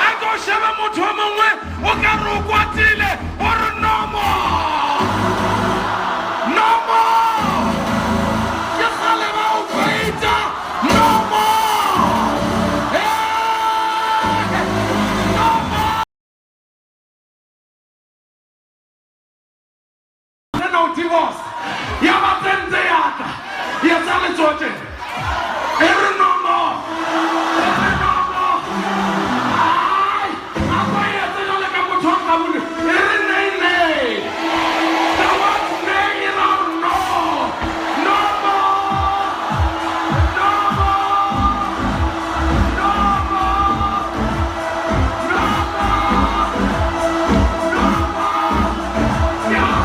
I go shava mutoma we. Okaru kwatile or no more. divorce. Yabatente yaka. Yasale chote. Every no more. Every no more. Ay. Akwaya tena leka kutoka mune. Every nay. The word nay is out. No. No more. No more. No more. No more. No more. Yeah.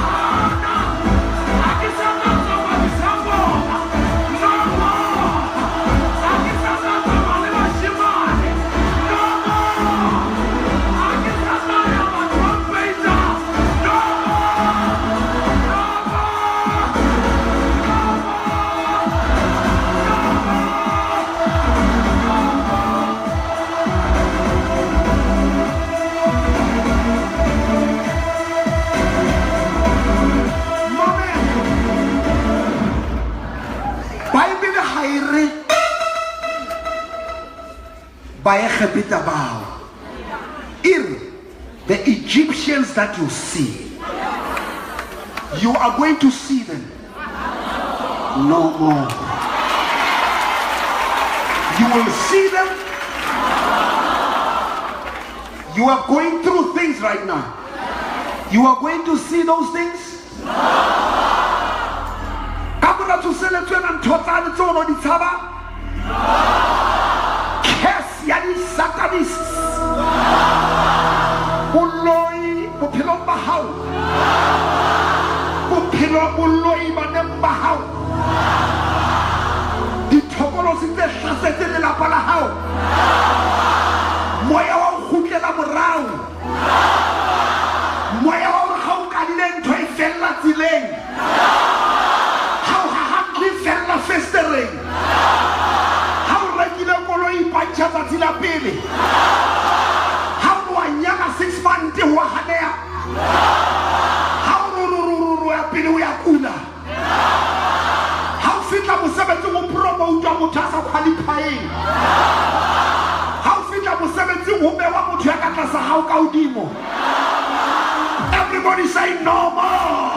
The Egyptians that you see, you are going to see them no more. You will see them. You are going through things right now. You are going to see those things. Yani satanists uloi bophelong ba hao bophelo uloi baneng ba hao dithokolosi tse hlasetse lelapa la hao moya wa ho kgutlela morao moya wa ho ga o kadile ntho e fella tsileng ha o hahamle fella festereng tsatsi la pele ha o wa nyaka 6 months wa hanea ha o ya pele o ya kula ha o fitla mosebetsi mo promote wa motho a sa qualifying ha o fitla mosebetsi ho bewa motho ya ka tlasa ha o ka hodimo. Everybody say no more.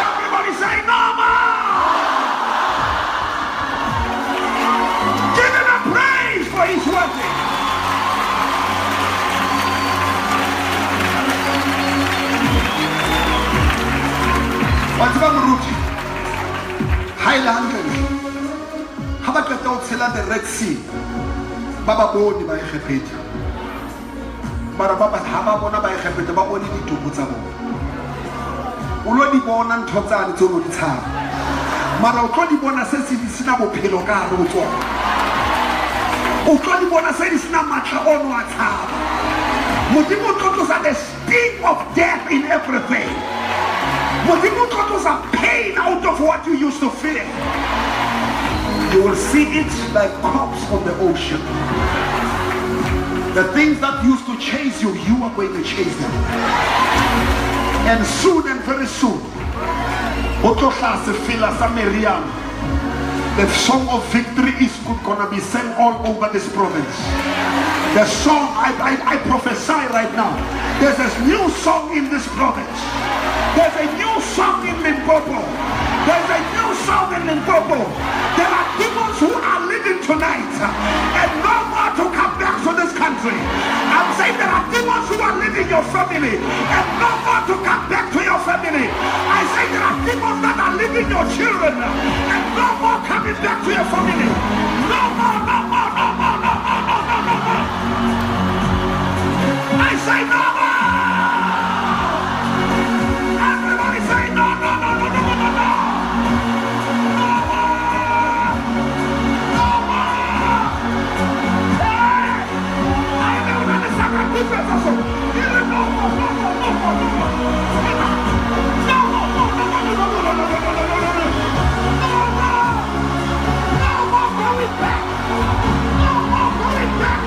Everybody say no more. For his worthy. What's about Muruti? Highlanders. How about the Red Sea? Baba Boni by Hepeta. Baba Hababona by Hepeta, but only to put some. Ulodi born and Tozan to the town. Maroconi Bona says it is now Piloga. Ukoni bona say it's not much on what's happening. Modimu totos are the sting of death in everything. Modimu totos are pain out of what you used to feel. You will see it like corpse on the ocean. The things that used to chase you, you are going to chase them. And soon and very soon, the song of victory is gonna be sung all over this province. The song, I prophesy right now, there's a new song in this province. There's a new song in Limpopo. There's a new song in Limpopo. There are demons who are living tonight and no more to come back to this country. I'm saying there are demons who are living your family and no more to come back to your family. I say there are demons that are living your children and no more coming back to your family. No more, no more, no more, no more, no more, no more. I say no more. Everybody say no, no, no, no, no, no, no, no. No more. No more. Hey! I know that the sacrifice also. No more, no more, no more, no more. No more, no, no, no, no, no, no, no, no, no, no, no, no. No more. No more going back. No more going back.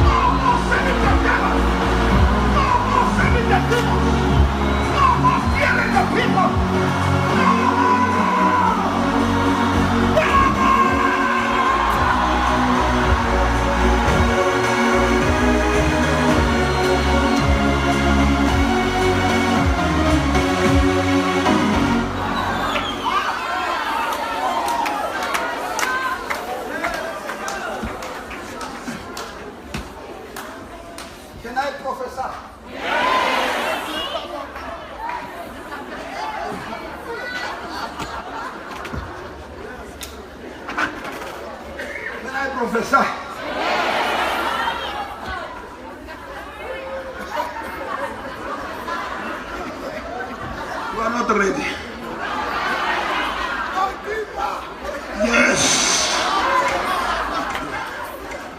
No more sending the devil. No more sending the devil. No more fearing the people. No more. No more. Can I prophesy? Can I prophesy? You are not ready. Yes.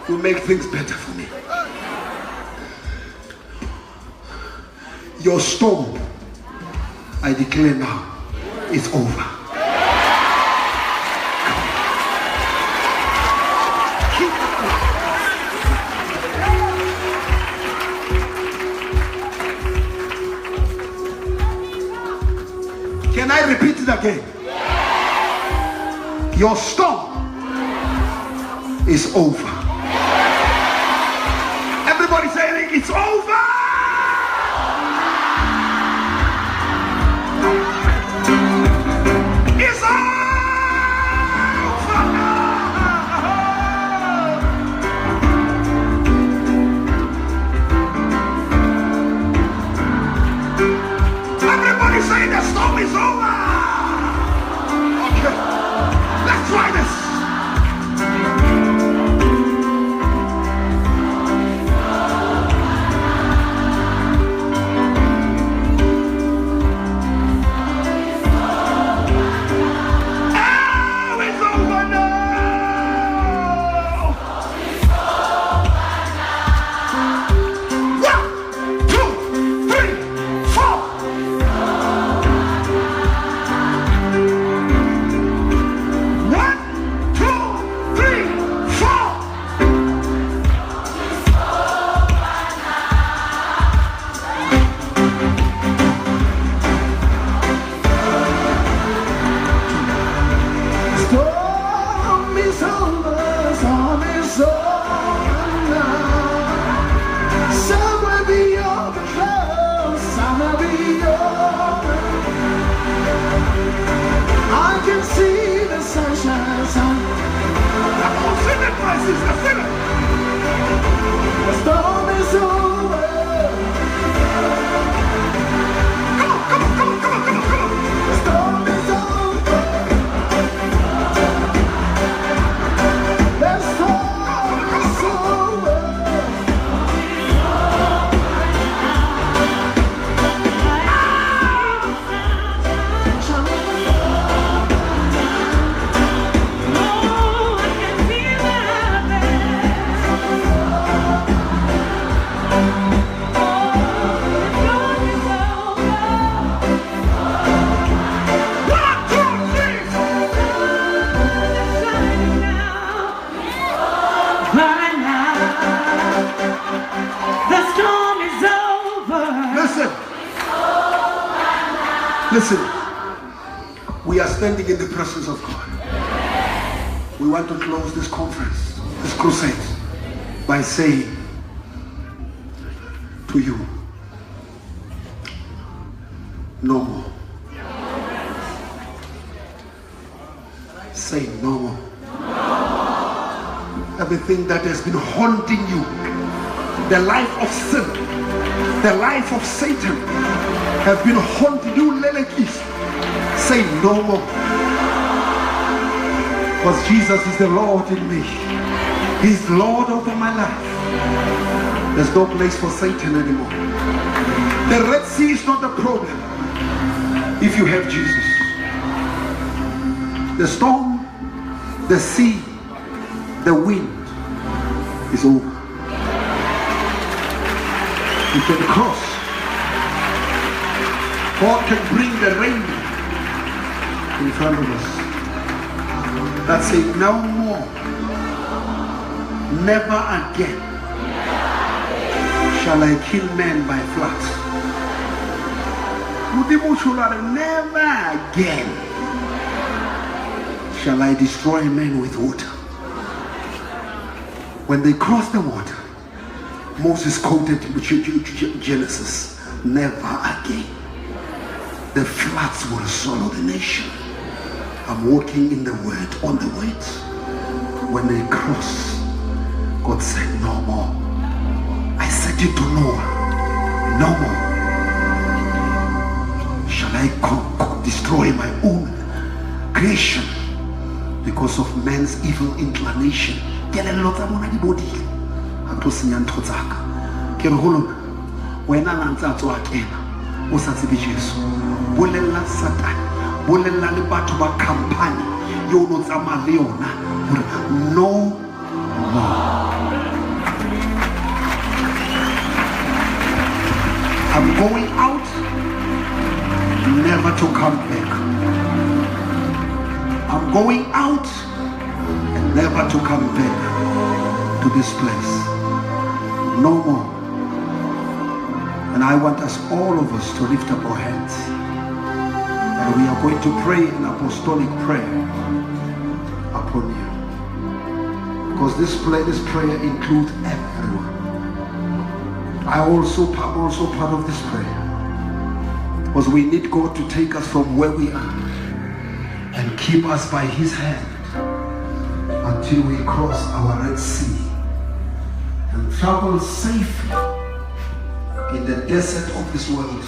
You make things better for me. Your storm, I declare now, is over. Can I repeat it again? Your storm is over. Everybody saying it's over. It's over. Everybody saying the storm is over. Okay, let's try this. Listen, we are standing in the presence of God. We want to close this conference, this crusade, by saying to you, no more. Say no more. Everything that has been haunting you, the life of sin, the life of Satan, have been haunting you, Lelekis. Say no more. Because Jesus is the Lord in me. He's Lord over my life. There's no place for Satan anymore. The Red Sea is not the problem if you have Jesus. The storm, the sea, the wind is over. You can cross. God can bring the rain in front of us. That's it. No more. Never again shall I kill men by floods. Never again shall I destroy men with water. When they crossed the water, Moses quoted Genesis, never again. The floods will swallow the nation. I'm walking in the word, on the word. When they cross, God said, no more. I said, to Noah, no more shall I destroy my own creation because of man's evil inclination. Kelello tsa bona di bodile ha tlo senya ntho tsaka ke re ho lona wena la ntse a tswa kena o sa tsebe Jesu bolella Satan bolella le batho ba company yo no tsamaya le yona hore no more. I'm going out never to come back. I'm going out and never to come back to this place. No more. And I want us, all of us, to lift up our hands. And we are going to pray an apostolic prayer upon you. Because this prayer includes everyone. I'm also part of this prayer. Because we need God to take us from where we are and keep us by His hand until we cross our Red Sea and travel safely in the desert of this world,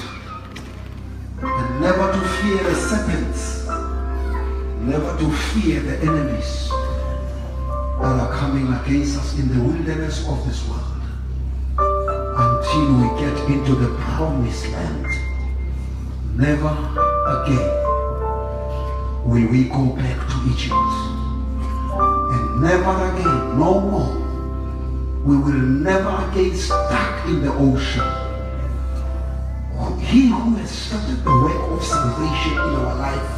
and never to fear the serpents, never to fear the enemies that are coming against us in the wilderness of this world, until we get into the promised land. Never again will we go back to Egypt, and never again, no more, we will never again stuck in the ocean. He who has started the work of salvation in our life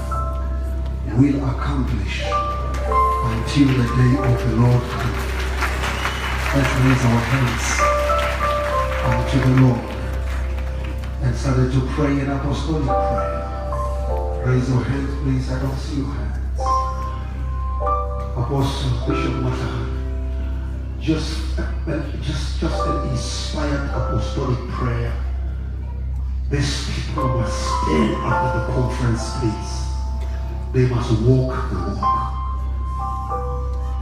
will accomplish until the day of the Lord comes. Let's raise our hands unto the Lord and started to pray an apostolic prayer. Raise your hands, please. I don't see your hands. Apostle Bishop Matahan, just an inspired apostolic prayer. These people must stand after the conference, please. They must walk the walk.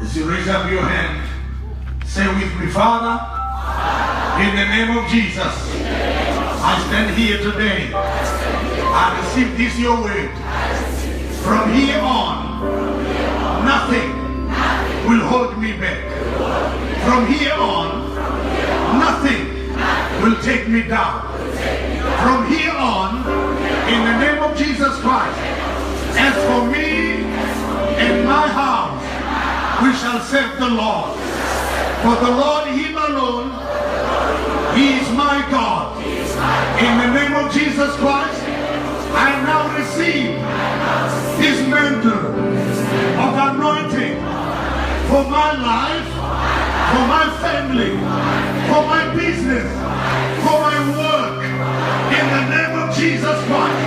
As you raise up your hand, say with me, Father, in the name of Jesus, I stand here today. I receive this your word. From here on, nothing will hold me back. From here on, nothing will take me down. From here on, in the name of Jesus Christ, as for me and my house, we shall serve the Lord. For the Lord, Him alone, He is my God. In the name of Jesus Christ, I now receive His mantle of anointing for my life, for my family, for my business, for my work. In the name of Jesus Christ,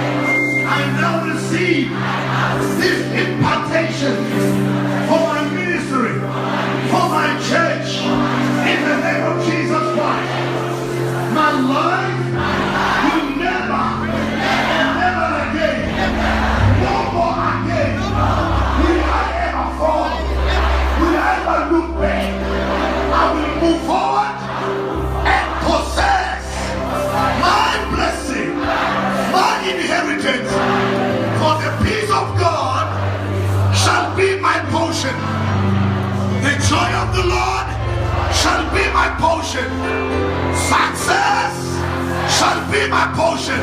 I now receive this impartation for my ministry, for my church. In the name of Jesus Christ, my life will never again, no more again, will I ever fall, will I ever look back. I will move forward and possess my blessing, my inheritance. For the peace of God shall be my portion. The joy of the Lord shall be my portion. Success shall be my portion.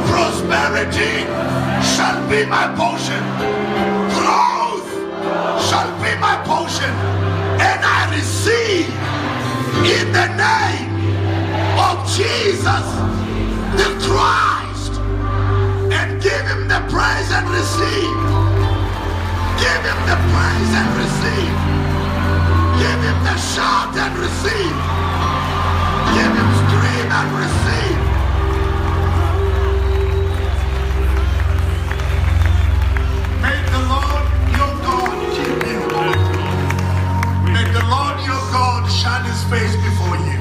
Prosperity shall be my portion. Growth shall be my portion. And I receive in the name of Jesus the Christ, and give Him the praise and receive. Give Him the praise and receive. Give Him the shout and receive. Give Him scream and receive. May the Lord your God keep you. May the Lord your God shine His face before you.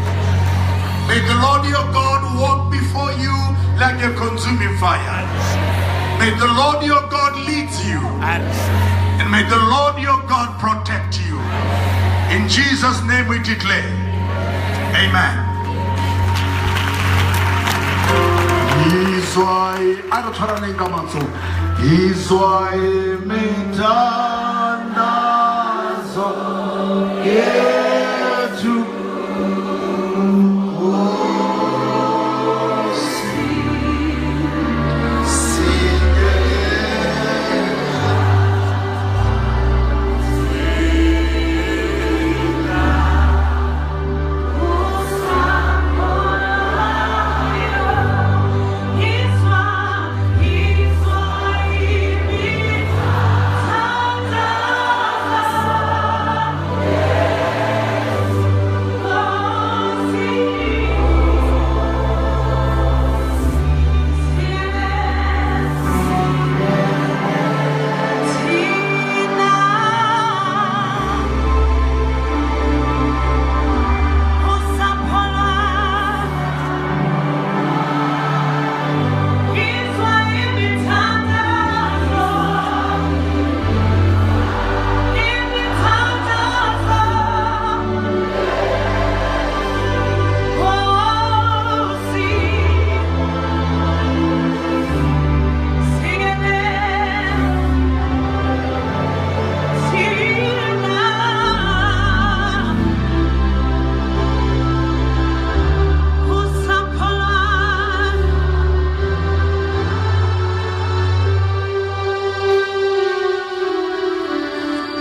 May the Lord your God walk before you like a consuming fire. May the Lord your God lead you. And may the Lord your God protect you. In Jesus' name we declare. Amen. why I don't try to name so. He's why me done so. Yeah, to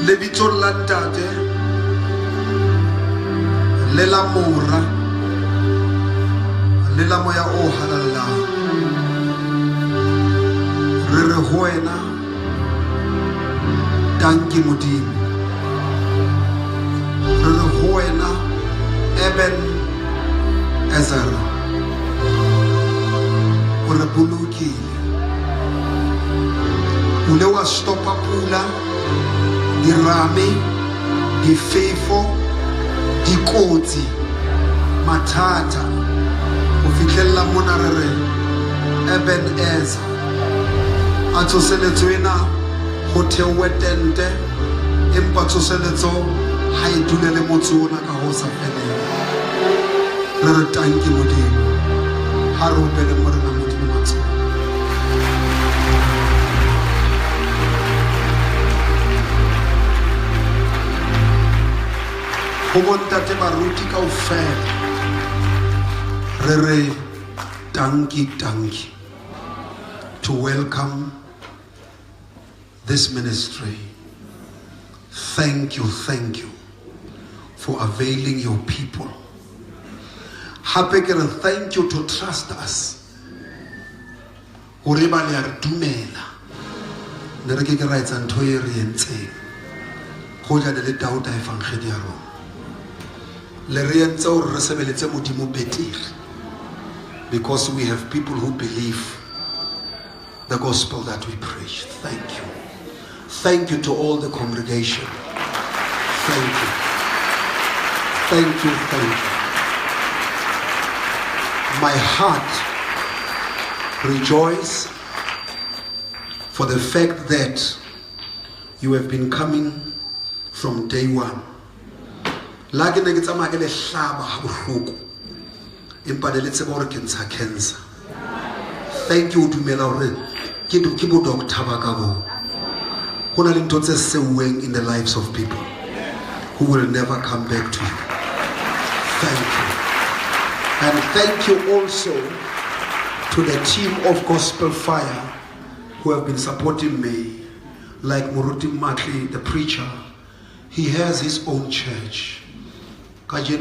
lebitso la ntate le la mora le la moya o halalang re re ho wena tanki modimo re re ho wena eben ezara o re bulukile ule wa stopa pula di rame, di fefo, di kotsi, mathata, o fitlhella mona re re eben eza a tsoseletswena go theowe tente empa tsoseletso ha e dulele motse ona ka ho sa felela re re tanki modimo ha re opele morena modimo matso go bontate baruti kaofela re re tanki to welcome this ministry. Thank you for availing your people. Happy to thank you to trust us. Ureba le re dumela ne re ke ra etsa ntho e re entseng go ja le Dauda e fang khedi ya rona le re entse o re sebeletse modimo betere because we have people who believe the gospel that we preach. Thank you to all the congregation. Thank you. My heart rejoices for the fact that you have been coming from day one. Thank you to Melaure. Kibo doctor Bakago. In the lives of people who will never come back to you. Thank you. And thank you also to the team of Gospel Fire who have been supporting me, like Muruti Matli, the preacher. He has his own church. Thank you,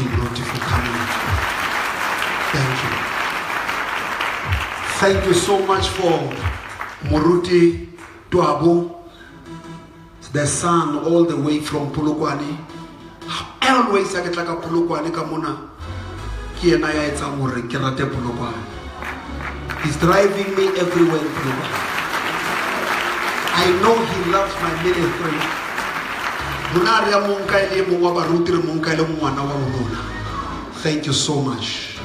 Muruti, for coming. Thank you. Thank you so much for Muruti Tuabo, the son all the way from Pulukwani. Always I get like a Pulukwani Kamuna. He's driving me everywhere in Pulukwani. I know he loves my ministry. Thank you so much.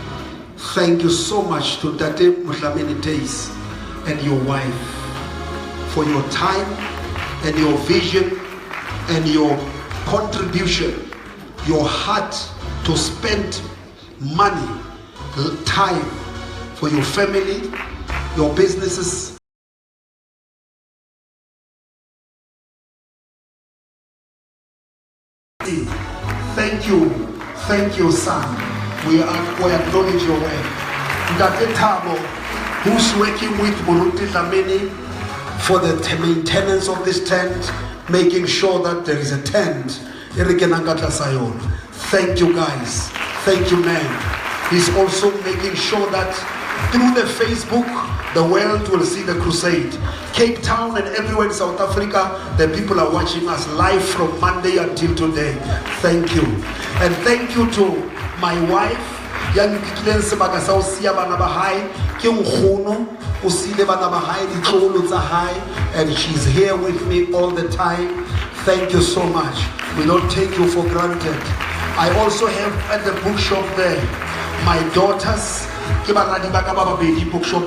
Thank you so much to Tate Mutlamini Tays and your wife for your time and your vision and your contribution, your heart to spend money, time for your family, your businesses. Thank you, son. We acknowledge your work. Ndate Thabo, who's working with Muruti Lamini for the maintenance of this tent, making sure that there is a tent. Thank you, guys. Thank you, man. He's also making sure that through the Facebook, the world will see the crusade. Cape Town and everywhere in South Africa, the people are watching us live from Monday until today. Thank you. And thank you to my wife, and she's here with me all the time. Thank you so much. We don't take you for granted. I also have at the bookshop there my daughters. Bookshop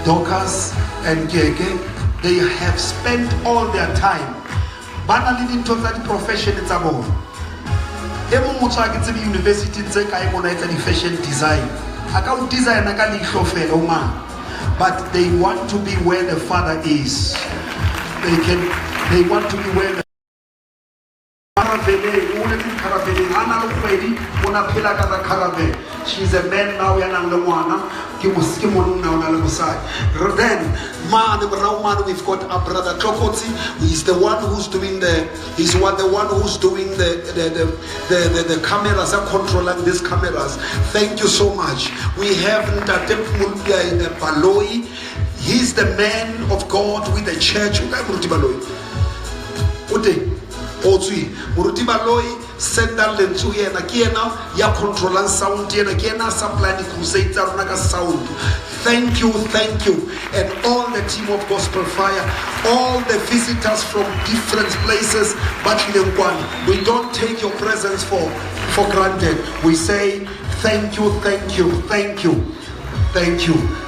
Docas and Gege, they have spent all their time. Bana leading to that profession it's about. University fashion design. Account design but they want to be where the Father is. They want to be where the she's a man now and then we've got our brother Tokoti. He's the one who's doing the cameras, are controlling these cameras. Thank you so much. We have Ntate Baloi. He's the man of God with the church. Muruti Baloi send that to here na kiena ya controlling sound here na kiena supply the crusade sound. Thank you, and all the team of Gospel Fire, all the visitors from different places. But we don't take your presence for granted. We say thank you.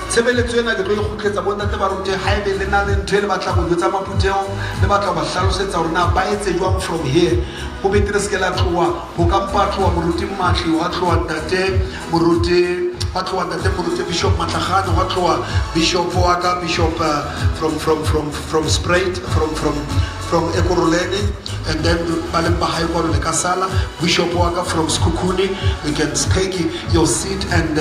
Tshebeletso ena ke tlo ikgutletsa bo ntate ba rute ha ebe le na le ntwe le batla go yotsa maphuteo le batla ba hlalosetsa hore na ba etse jwang from here go betere se ke la tloa go ka mpa tloa moruti Matli wa tloa ntate moruti ba tloa ntate moruti Bishop Matlagane wa tloa Bishop Waka Bishop from Sprite from Ekurhuleni, and then Balemba Haikolo le Kasala Bishop Waka from Skukuni. We can take your seat and